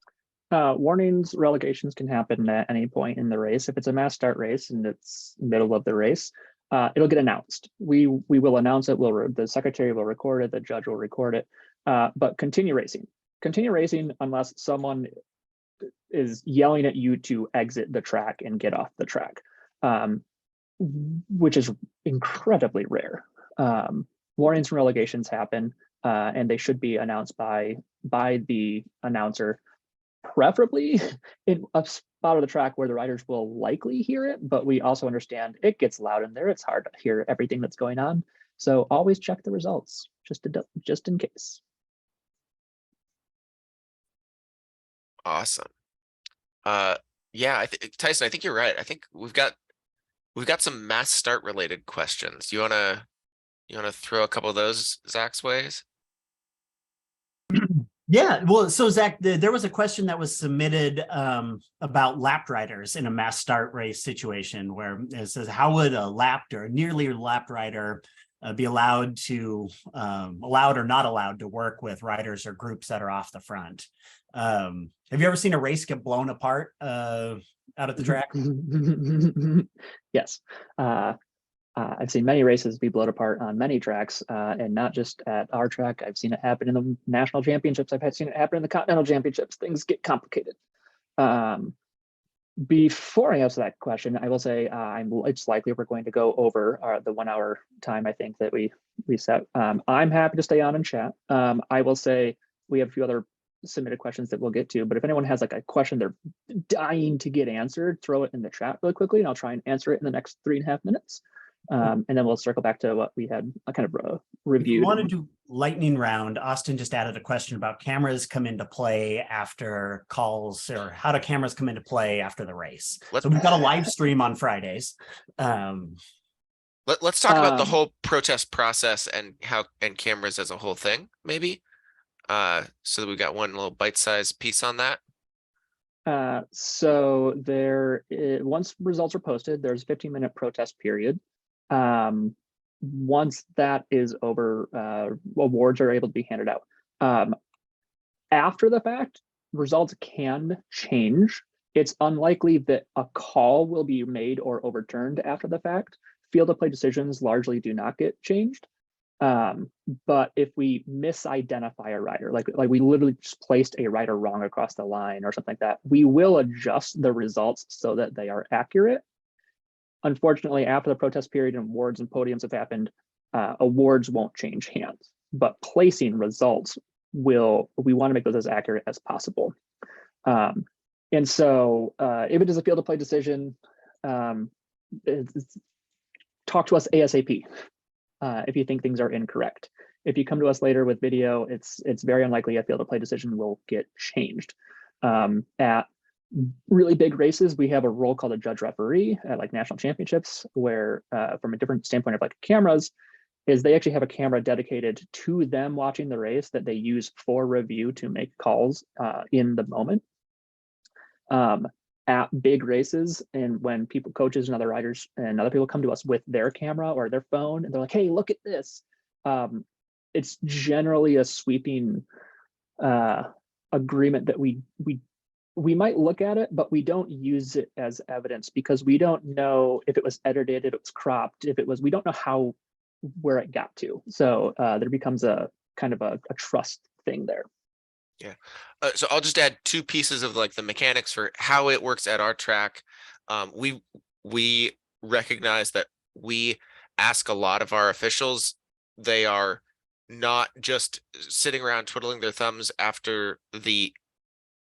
Warnings, relegations can happen at any point in the race. If it's a mass start race and it's middle of the race, it'll get announced. We will announce it. The secretary will record it. The judge will record it. But continue racing. Continue racing unless someone is yelling at you to exit the track and get off the track. Which is incredibly rare. Warnings and relegations happen, and they should be announced by the announcer, preferably in a spot of the track where the riders will likely hear it, but we also understand it gets loud in there. It's hard to hear everything that's going on. So always check the results, just in case. Awesome. Yeah, Tyson, I think you're right. I think we've got some mass start related questions. You wanna throw a couple of those Zach's ways? Yeah, well, so Zach, there was a question that was submitted about lapped riders in a mass start race situation where it says, how would a lapped or nearly lapped rider be allowed or not allowed to work with riders or groups that are off the front? Have you ever seen a race get blown apart out at the track? Yes. I've seen many races be blown apart on many tracks, and not just at our track. I've seen it happen in the national championships. I've seen it happen in the continental championships. Things get complicated. Before I answer that question, I will say it's likely we're going to go over the 1 hour time I think that we set. I'm happy to stay on and chat. I will say we have a few other submitted questions that we'll get to, but if anyone has like a question they're dying to get answered, throw it in the chat really quickly and I'll try and answer it in the next 3.5 minutes. And then we'll circle back to what we had kind of reviewed. If you want to do lightning round, Austin just added a question about cameras come into play after calls, or how do cameras come into play after the race? So we've got a live stream on Fridays. Let's talk about the whole protest process and cameras as a whole thing, maybe. So that we've got one little bite-sized piece on that. So once results are posted, there's a 15-minute protest period. Once that is over, awards are able to be handed out. After the fact, results can change. It's unlikely that a call will be made or overturned after the fact. Field of play decisions largely do not get changed. But if we misidentify a rider, like we literally just placed a rider wrong across the line or something like that, we will adjust the results so that they are accurate. Unfortunately, after the protest period and awards and podiums have happened, awards won't change hands, but placing results we want to make those as accurate as possible. And so if it is a field of play decision, talk to us ASAP if you think things are incorrect. If you come to us later with video, it's very unlikely a field of play decision will get changed. At really big races, we have a role called a judge referee at like national championships, where from a different standpoint of like cameras, is they actually have a camera dedicated to them watching the race that they use for review to make calls in the moment. At big races, and when people, coaches and other riders and other people come to us with their camera or their phone, and they're like, hey, look at this. It's generally a sweeping agreement that we might look at it, but we don't use it as evidence because we don't know if it was edited, if it was cropped, if it was, we don't know where it got to. So there becomes a kind of a trust thing there. Yeah. So I'll just add two pieces of like the mechanics for how it works at our track. We recognize that we ask a lot of our officials. They are not just sitting around twiddling their thumbs after the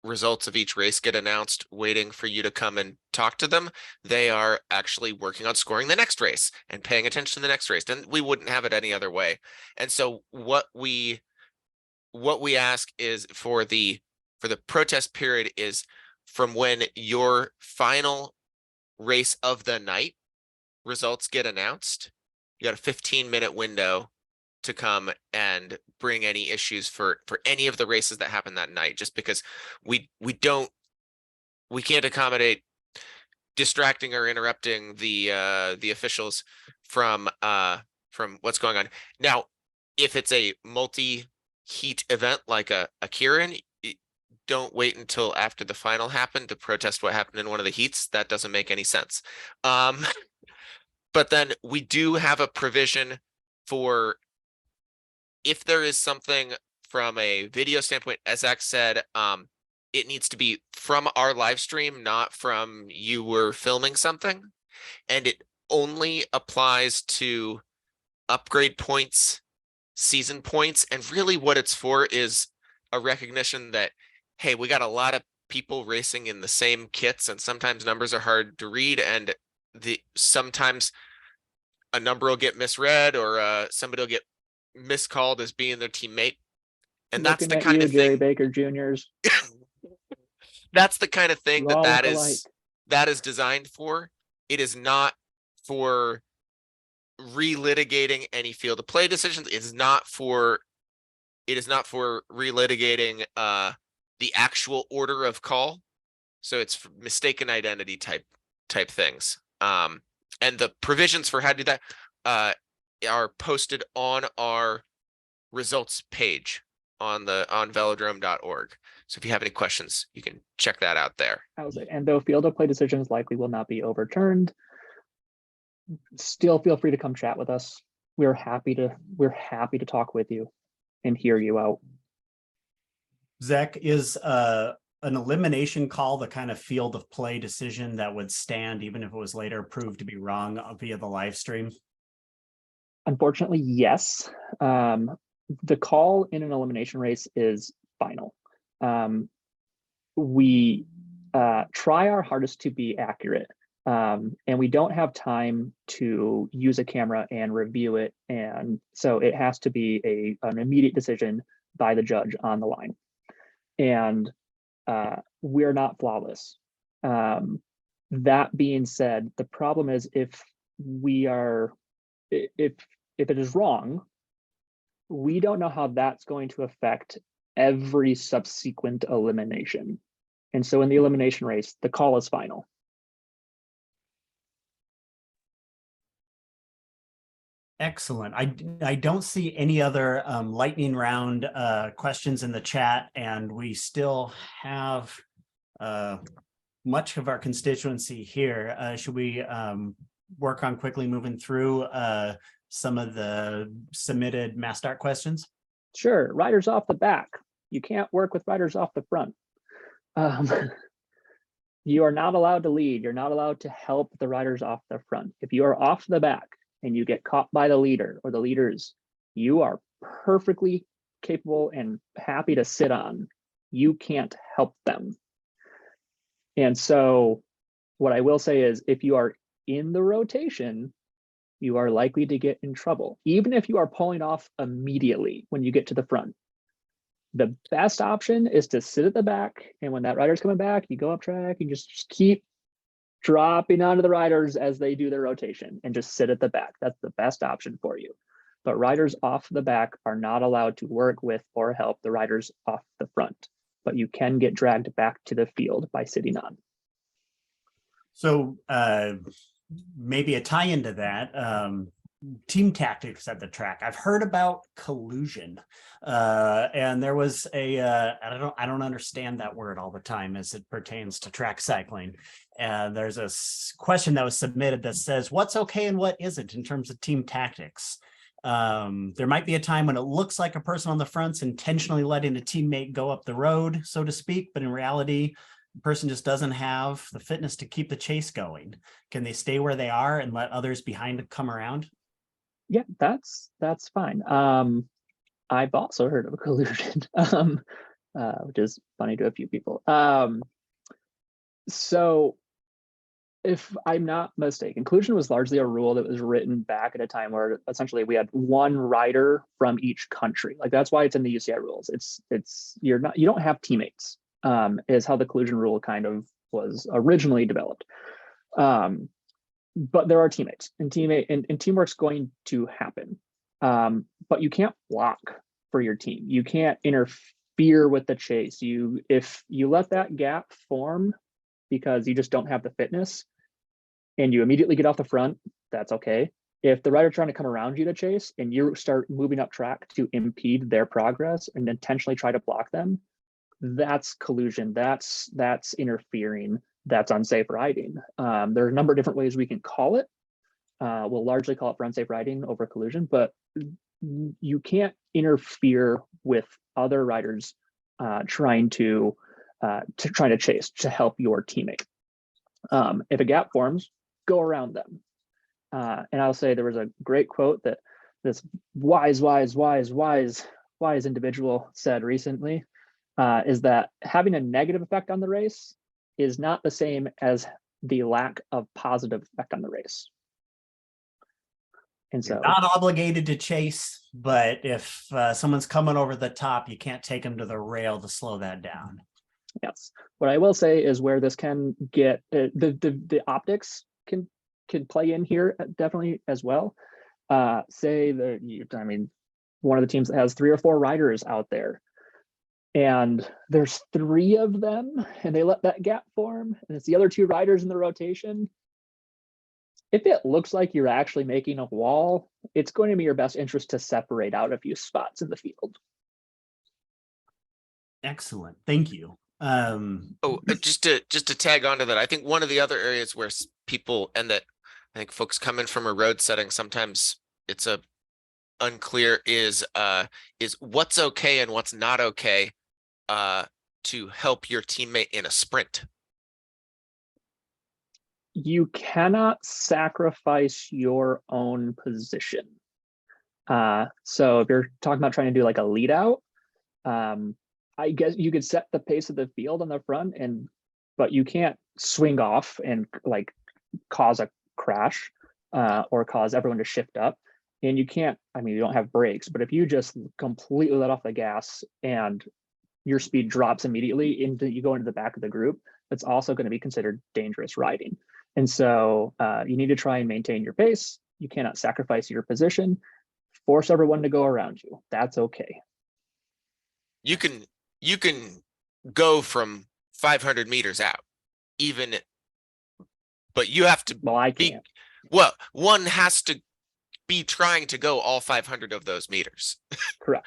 results of each race get announced, waiting for you to come and talk to them. They are actually working on scoring the next race and paying attention to the next race. And we wouldn't have it any other way. And so what we ask is for the protest period is from when your final race of the night results get announced, you got a 15-minute window to come and bring any issues for any of the races that happen that night, just because we can't accommodate distracting or interrupting the officials from what's going on. Now, if it's a multi-heat event like a Kieran, don't wait until after the final happened to protest what happened in one of the heats. That doesn't make any sense. But then we do have a provision for if there is something from a video standpoint, as Zach said, it needs to be from our live stream, not from you were filming something. And it only applies to upgrade points, season points. And really what it's for is a recognition that, hey, we got a lot of people racing in the same kits, and sometimes numbers are hard to read, and sometimes a number will get misread, or somebody will get miscalled as being their teammate. And that's the kind of thing, Jerry Baker Jr.'s. That's the kind of thing that is designed for. It is not for relitigating any field of play decisions. It is not for relitigating the actual order of call. So it's for mistaken identity type things. And the provisions for how to do that are posted on our results page on velodrome.org. So if you have any questions, you can check that out there. And though field of play decisions likely will not be overturned, still feel free to come chat with us. We're happy to talk with you and hear you out. Zach, is an elimination call the kind of field of play decision that would stand even if it was later proved to be wrong via the live stream? Unfortunately, yes. The call in an elimination race is final. We try our hardest to be accurate, and we don't have time to use a camera and review it, and so it has to be an immediate decision by the judge on the line. And we're not flawless. That being said, the problem is if it is wrong, we don't know how that's going to affect every subsequent elimination. And so in the elimination race, the call is final. Excellent. I don't see any other lightning round questions in the chat, and we still have much of our constituency here. Should we work on quickly moving through some of the submitted mass start questions? Sure. Riders off the back. You can't work with riders off the front. You are not allowed to lead. You're not allowed to help the riders off the front. If you are off the back and you get caught by the leader or the leaders, you are perfectly capable and happy to sit on. You can't help them. And so what I will say is if you are in the rotation, you are likely to get in trouble, even if you are pulling off immediately when you get to the front. The best option is to sit at the back, and when that rider's coming back, you go up track, you just keep dropping onto the riders as they do their rotation and just sit at the back. That's the best option for you. But riders off the back are not allowed to work with or help the riders off the front, but you can get dragged back to the field by sitting on. So maybe a tie into that, team tactics at the track. I've heard about collusion, and there was a I don't understand that word all the time as it pertains to track cycling. And there's a question that was submitted that says, what's okay and what isn't in terms of team tactics? There might be a time when it looks like a person on the front's intentionally letting a teammate go up the road, so to speak, but in reality, the person just doesn't have the fitness to keep the chase going. Can they stay where they are and let others behind come around? Yeah, that's fine. I've also heard of a collusion, which is funny to a few people. So if I'm not mistaken, collusion was largely a rule that was written back at a time where essentially we had one rider from each country. Like that's why it's in the UCI rules. You don't have teammates, is how the collusion rule kind of was originally developed. But there are teammates, and teamwork's going to happen. But you can't block for your team. You can't interfere with the chase. If you let that gap form because you just don't have the fitness and you immediately get off the front, that's okay. If the rider trying to come around you to chase and you start moving up track to impede their progress and intentionally try to block them, that's collusion. That's interfering. That's unsafe riding. There are a number of different ways we can call it. We'll largely call it for unsafe riding over collusion, but you can't interfere with other riders trying to chase to help your teammate. If a gap forms, go around them. And I'll say there was a great quote that this wise individual said recently, is that having a negative effect on the race is not the same as the lack of positive effect on the race. And so, you're not obligated to chase, but if someone's coming over the top, you can't take them to the rail to slow that down. yes, what I will say is where this can get the optics can play in here definitely as well. Say that one of the teams that has 3 or 4 riders out there, and there's 3 of them, and they let that gap form, and it's the other 2 riders in the rotation. If it looks like you're actually making a wall, it's going to be your best interest to separate out a few spots in the field. Excellent, thank you. Just to tag onto that, I think one of the other areas where people, and that I think folks come in from a road setting, sometimes it's unclear, is what's okay and what's not okay to help your teammate in a sprint. You cannot sacrifice your own position. So if you're talking about trying to do like a lead out, I guess you could set the pace of the field on the front, but you can't swing off and like cause a crash or cause everyone to shift up. And you can't, you don't have brakes, but if you just completely let off the gas and your speed drops immediately you go into the back of the group, that's also going to be considered dangerous riding. And so you need to try and maintain your pace. You cannot sacrifice your position, force everyone to go around you. That's okay. You can go from 500 meters out, but you have to. Well, I can't. One has to be trying to go all 500 of those meters. Correct.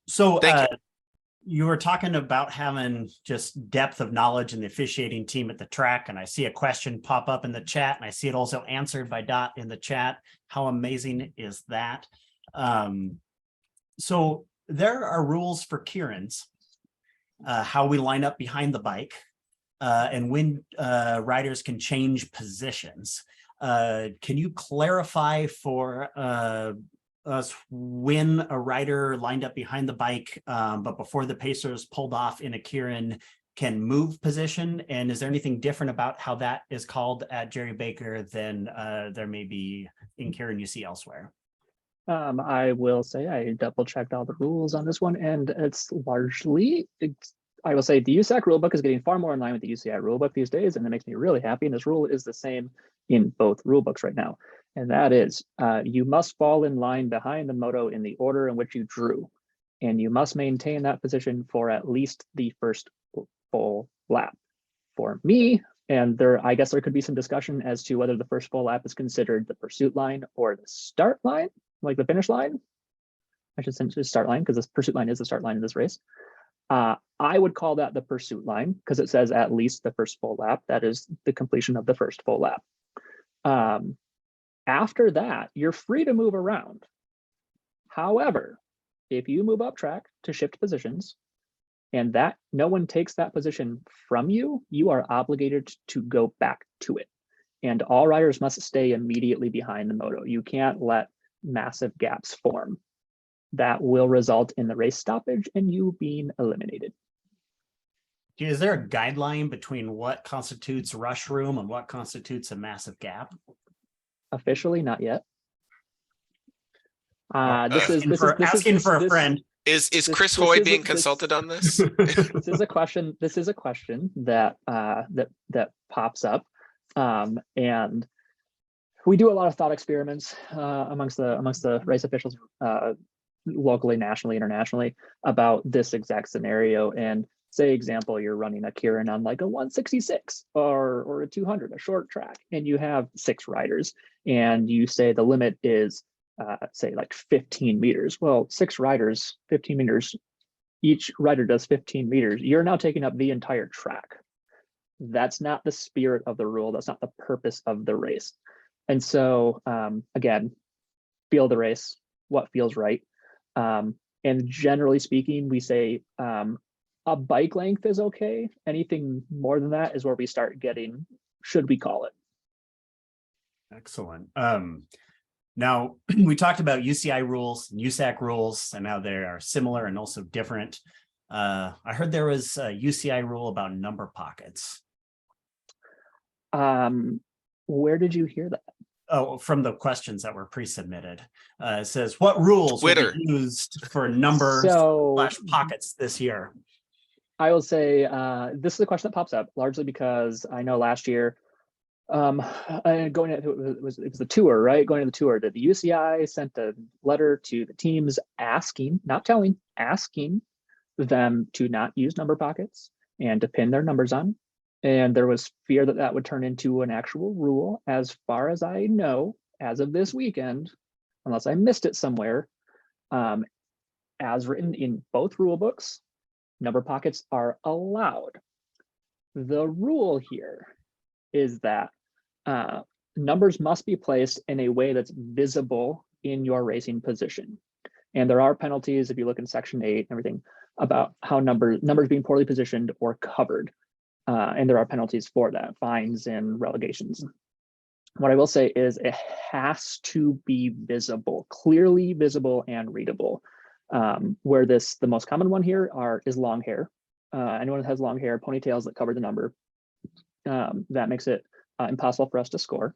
So Thank you. You were talking about having just depth of knowledge in the officiating team at the track, and I see a question pop up in the chat, and I see it also answered by Dot in the chat. How amazing is that? So there are rules for Kieran's, how we line up behind the bike, and when riders can change positions. Can you clarify for us when a rider lined up behind the bike, but before the pacers pulled off in a Kieran, can move position? And is there anything different about how that is called at Jerry Baker than there may be in Karen you see elsewhere? I will say I double checked all the rules on this one, and it's largely, I will say the USAC rulebook is getting far more in line with the UCI rulebook these days, and that makes me really happy. And this rule is the same in both rulebooks right now. And that is, you must fall in line behind the moto in the order in which you drew. And you must maintain that position for at least the first full lap. For me, and I guess there could be some discussion as to whether the first full lap is considered the pursuit line or the start line, like the finish line. I should say the start line because this pursuit line is the start line in this race. I would call that the pursuit line because it says at least the first full lap. That is the completion of the first full lap. After that, you're free to move around. However, if you move up track to shift positions and that no one takes that position from you, you are obligated to go back to it. And all riders must stay immediately behind the moto. You can't let massive gaps form. That will result in the race stoppage and you being eliminated. Is there a guideline between what constitutes rush room and what constitutes a massive gap? Officially, not yet. Asking for a friend. Is Chris Hoy being consulted on this? This is a question. This is a question that that pops up, and we do a lot of thought experiments amongst the race officials, locally, nationally, internationally, about this exact scenario. And say, example, you're running a Kieran on like a 166 or a 200, a short track, and you have 6 riders, and you say the limit is say like 15 meters. Well, 6 riders, 15 meters, each rider does 15 meters. You're now taking up the entire track. That's not the spirit of the rule. That's not the purpose of the race. And so again, feel the race, what feels right. And generally speaking, we say a bike length is okay. Anything more than that is where we start getting, should we call it? Excellent. Now, we talked about UCI rules and USAC rules and how they are similar and also different. I heard there was a UCI rule about number pockets. Where did you hear that? Oh, from the questions that were pre-submitted. It says, what rules Twitter will be used for numbers / pockets this year? I will say this is a question that pops up largely because I know last year, going into it was the tour, right? Going to the tour, that the UCI sent a letter to the teams asking, not telling, asking them to not use number pockets and to pin their numbers on. And there was fear that that would turn into an actual rule. As far as I know, as of this weekend, unless I missed it somewhere, as written in both rule books, number pockets are allowed. The rule here is that numbers must be placed in a way that's visible in your racing position. And there are penalties, if you look in section 8 and everything, about how numbers being poorly positioned or covered. And there are penalties for that, fines and relegations. What I will say is it has to be visible, clearly visible and readable. Where the most common one here is long hair. Anyone that has long hair, ponytails that cover the number, that makes it impossible for us to score.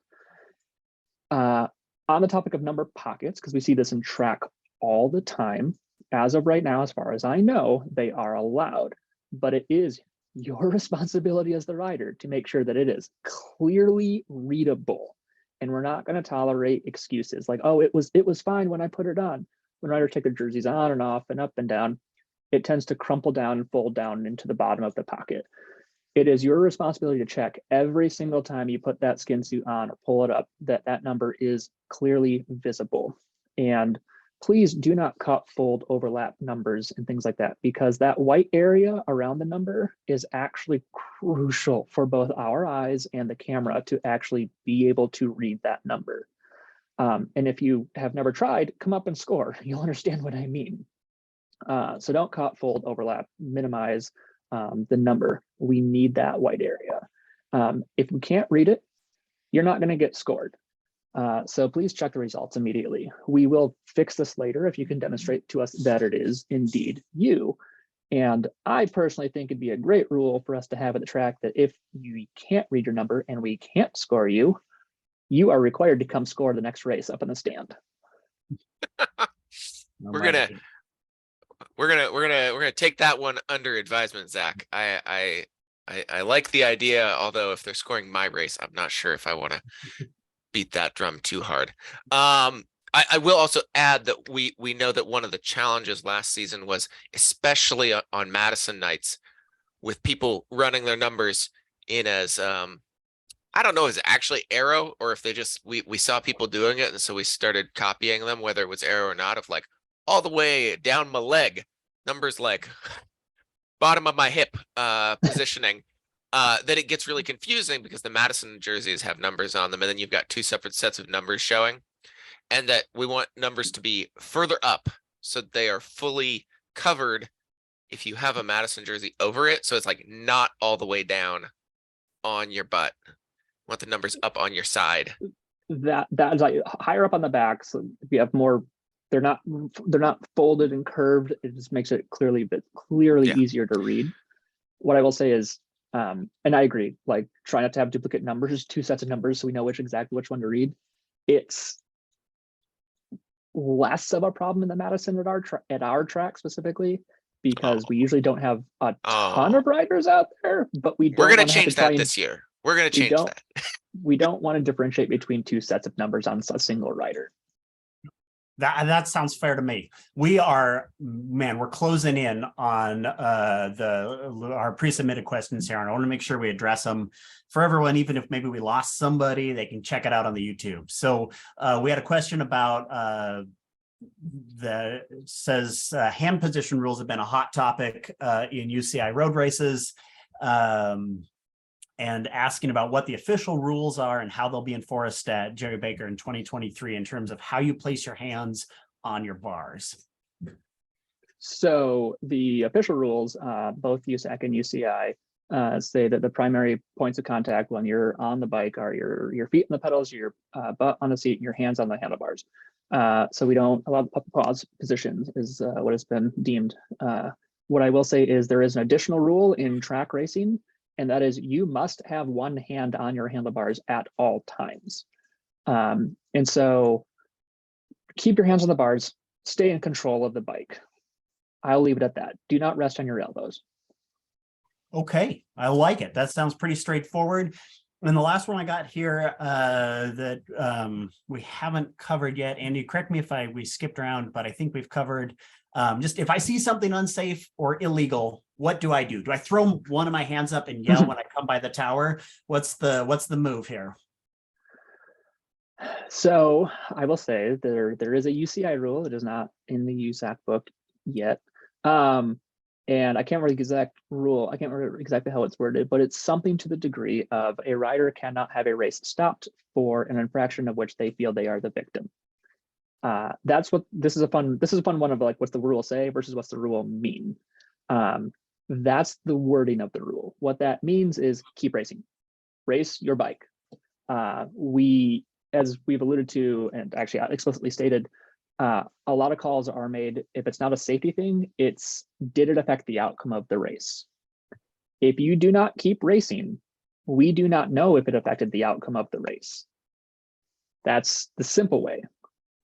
On the topic of number pockets, because we see this in track all the time, as of right now, as far as I know, they are allowed, but it is your responsibility as the rider to make sure that it is clearly readable. And we're not going to tolerate excuses like, oh, it was fine when I put it on. When riders take their jerseys on and off and up and down, it tends to crumple down and fold down into the bottom of the pocket. It is your responsibility to check every single time you put that skin suit on or pull it up that that number is clearly visible. And please do not cut, fold, overlap numbers and things like that, because that white area around the number is actually crucial for both our eyes and the camera to actually be able to read that number. And if you have never tried, come up and score. You'll understand what I mean. So don't cut, fold, overlap, minimize the number. We need that white area. If we can't read it, you're not going to get scored. So please check the results immediately. We will fix this later if you can demonstrate to us that it is indeed you. And I personally think it'd be a great rule for us to have at the track that if you can't read your number and we can't score you, you are required to come score the next race up in the stand. We're gonna take that one under advisement, Zach. I like the idea, although if they're scoring my race, I'm not sure if I want to beat that drum too hard. I will also add that we know that one of the challenges last season was, especially on Madison nights, with people running their numbers in as I don't know if it's actually arrow or if they just we saw people doing it, and so we started copying them, whether it was arrow or not, of like all the way down my leg, numbers like bottom of my hip positioning. That it gets really confusing because the Madison jerseys have numbers on them, and then you've got two separate sets of numbers showing, and that we want numbers to be further up so they are fully covered if you have a Madison jersey over it. So it's like not all the way down on your butt. Want the numbers up on your side. That is like higher up on the back, so if you have more, they're not folded and curved. It just makes it clearly easier to read. What I will say is, and I agree, like try not to have duplicate numbers, two sets of numbers, so we know exactly which one to read. It's less of a problem in the Madison at our track specifically, because we usually don't have a ton of riders out there, but we're going to change that this year. We're going to change that. We don't want to differentiate between two sets of numbers on a single rider. That sounds fair to me. We're closing in on our pre-submitted questions here, and I want to make sure we address them for everyone. Even if maybe we lost somebody, they can check it out on the YouTube. So we had a question about says hand position rules have been a hot topic in UCI road races, and asking about what the official rules are and how they'll be enforced at Jerry Baker in 2023 in terms of how you place your hands on your bars. So the official rules, both USAC and UCI, say that the primary points of contact when you're on the bike are your feet on the pedals, your butt on the seat, and your hands on the handlebars. So we don't allow the pause positions is what has been deemed. What I will say is there is an additional rule in track racing, and that is you must have one hand on your handlebars at all times. And so keep your hands on the bars, stay in control of the bike. I'll leave it at that. Do not rest on your elbows. Okay, I like it. That sounds pretty straightforward. And the last one I got here that we haven't covered yet, Andy, correct me if we skipped around, but I think we've covered just if I see something unsafe or illegal, what do I do? Do I throw one of my hands up and yell when I come by the tower? What's the move here? So I will say there is a UCI rule. It is not in the USAC book yet. And I can't remember the exact rule. I can't remember exactly how it's worded, but it's something to the degree of a rider cannot have a race stopped for an infraction of which they feel they are the victim. That's what this is a fun one of, like, what's the rule say versus what's the rule mean. That's the wording of the rule. What that means is keep racing, race your bike. As we've alluded to and actually explicitly stated, a lot of calls are made. If it's not a safety thing, it's did it affect the outcome of the race? If you do not keep racing, we do not know if it affected the outcome of the race. That's the simple way.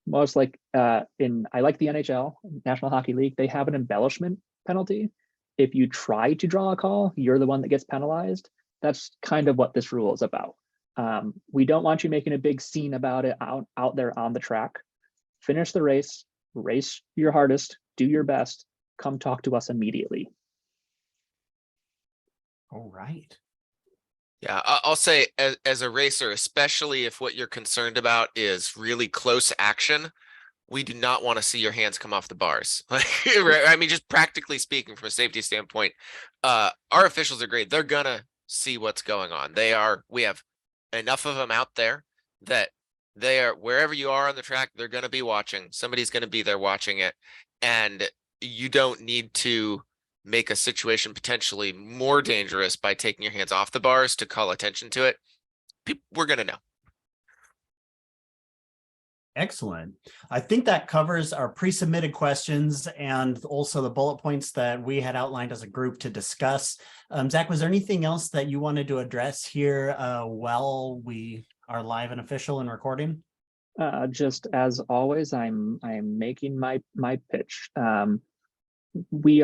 Most like I like the NHL, National Hockey League, they have an embellishment penalty. If you try to draw a call, you're the one that gets penalized. That's kind of what this rule is about. We don't want you making a big scene about it out there on the track. Finish the race your hardest, do your best, come talk to us immediately. All right. Yeah, I'll say as a racer, especially if what you're concerned about is really close action, we do not want to see your hands come off the bars. I mean, just practically speaking, from a safety standpoint, our officials are great. They're gonna see what's going on. We have enough of them out there that they are, wherever you are on the track, they're going to be watching. Somebody's going to be there watching it. And you don't need to make a situation potentially more dangerous by taking your hands off the bars to call attention to it. We're going to know. Excellent. I think that covers our pre-submitted questions and also the bullet points that we had outlined as a group to discuss. Zach, was there anything else that you wanted to address here while we are live and official and recording? Just as always, I'm making my pitch. We've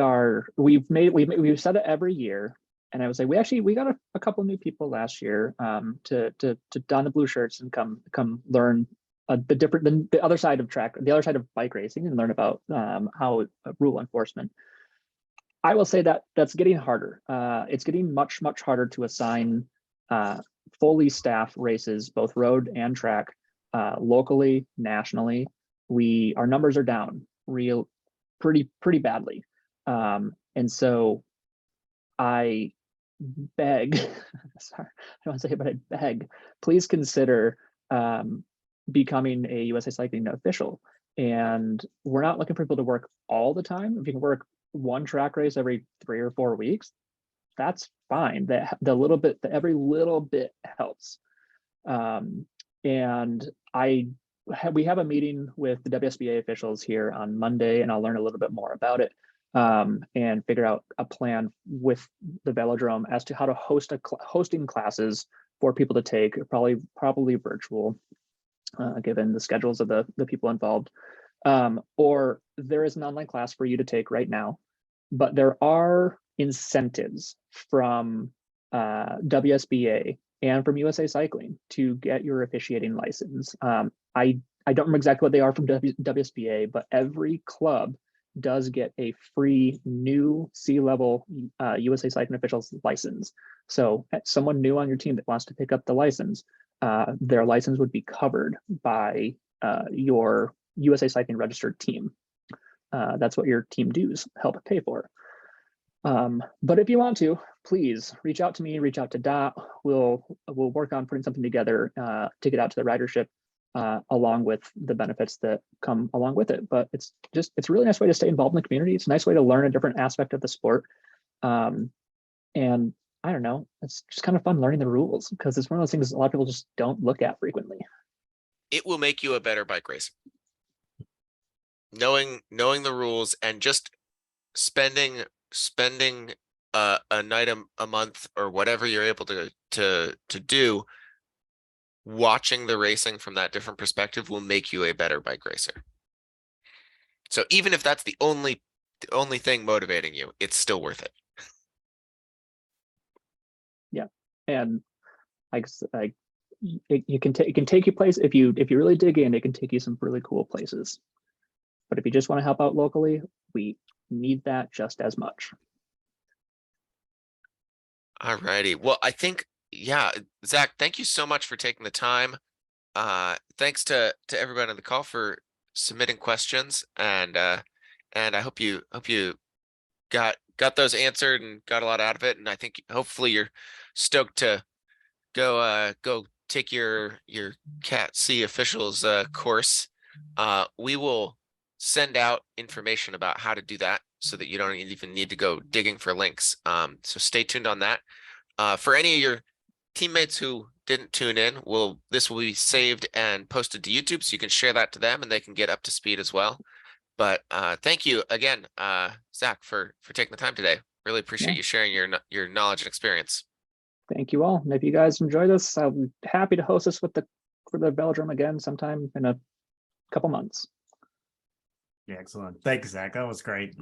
said it every year, and I would say we got a couple new people last year to don the blue shirts and come learn the other side of bike racing and learn about how rule enforcement. I will say that that's getting harder. It's getting much harder to assign fully staffed races, both road and track, locally, nationally. Our numbers are down pretty badly, and so I beg, sorry, I don't want to say it, but I beg, please consider becoming a USA Cycling official. And we're not looking for people to work all the time. If you can work one track race every 3 or 4 weeks, that's fine. Every little bit helps. And we have a meeting with the WSBA officials here on Monday, and I'll learn a little bit more about it and figure out a plan with the Velodrome as to how to hosting classes for people to take, probably virtual, given the schedules of the people involved. Or there is an online class for you to take right now, but there are incentives from WSBA and from USA Cycling to get your officiating license. I don't remember exactly what they are from WSBA, but every club does get a free new C-level USA Cycling officials license. So someone new on your team that wants to pick up the license, their license would be covered by your USA Cycling registered team. That's what your team dues help pay for. But if you want to, please reach out to me, reach out to Dot. We'll work on putting something together to get out to the ridership, along with the benefits that come along with it. But it's a really nice way to stay involved in the community. It's a nice way to learn a different aspect of the sport. And I don't know, it's just kind of fun learning the rules, because it's one of those things a lot of people just don't look at frequently. It will make you a better bike racer. Knowing the rules and just spending a night a month or whatever you're able to do, watching the racing from that different perspective will make you a better bike racer. So even if that's the only thing motivating you, it's still worth it. Yeah, and it can take you place if you really dig in. It can take you some really cool places. But if you just want to help out locally, we need that just as much. All righty. Well, I think, yeah, Zach, thank you so much for taking the time. Thanks to everybody on the call for submitting questions, and I hope you got those answered and got a lot out of it. And I think hopefully you're stoked to go take your Cat C officials course. We will send out information about how to do that so that you don't even need to go digging for links. So stay tuned on that. For any of your teammates who didn't tune in, this will be saved and posted to YouTube, so you can share that to them and they can get up to speed as well. But thank you again, Zach, for taking the time today. Really appreciate you sharing your knowledge and experience. Thank you all. And if you guys enjoy this, I'll be happy to host this for the Velodrome again sometime in a couple months. Yeah, excellent. Thanks, Zach. That was great.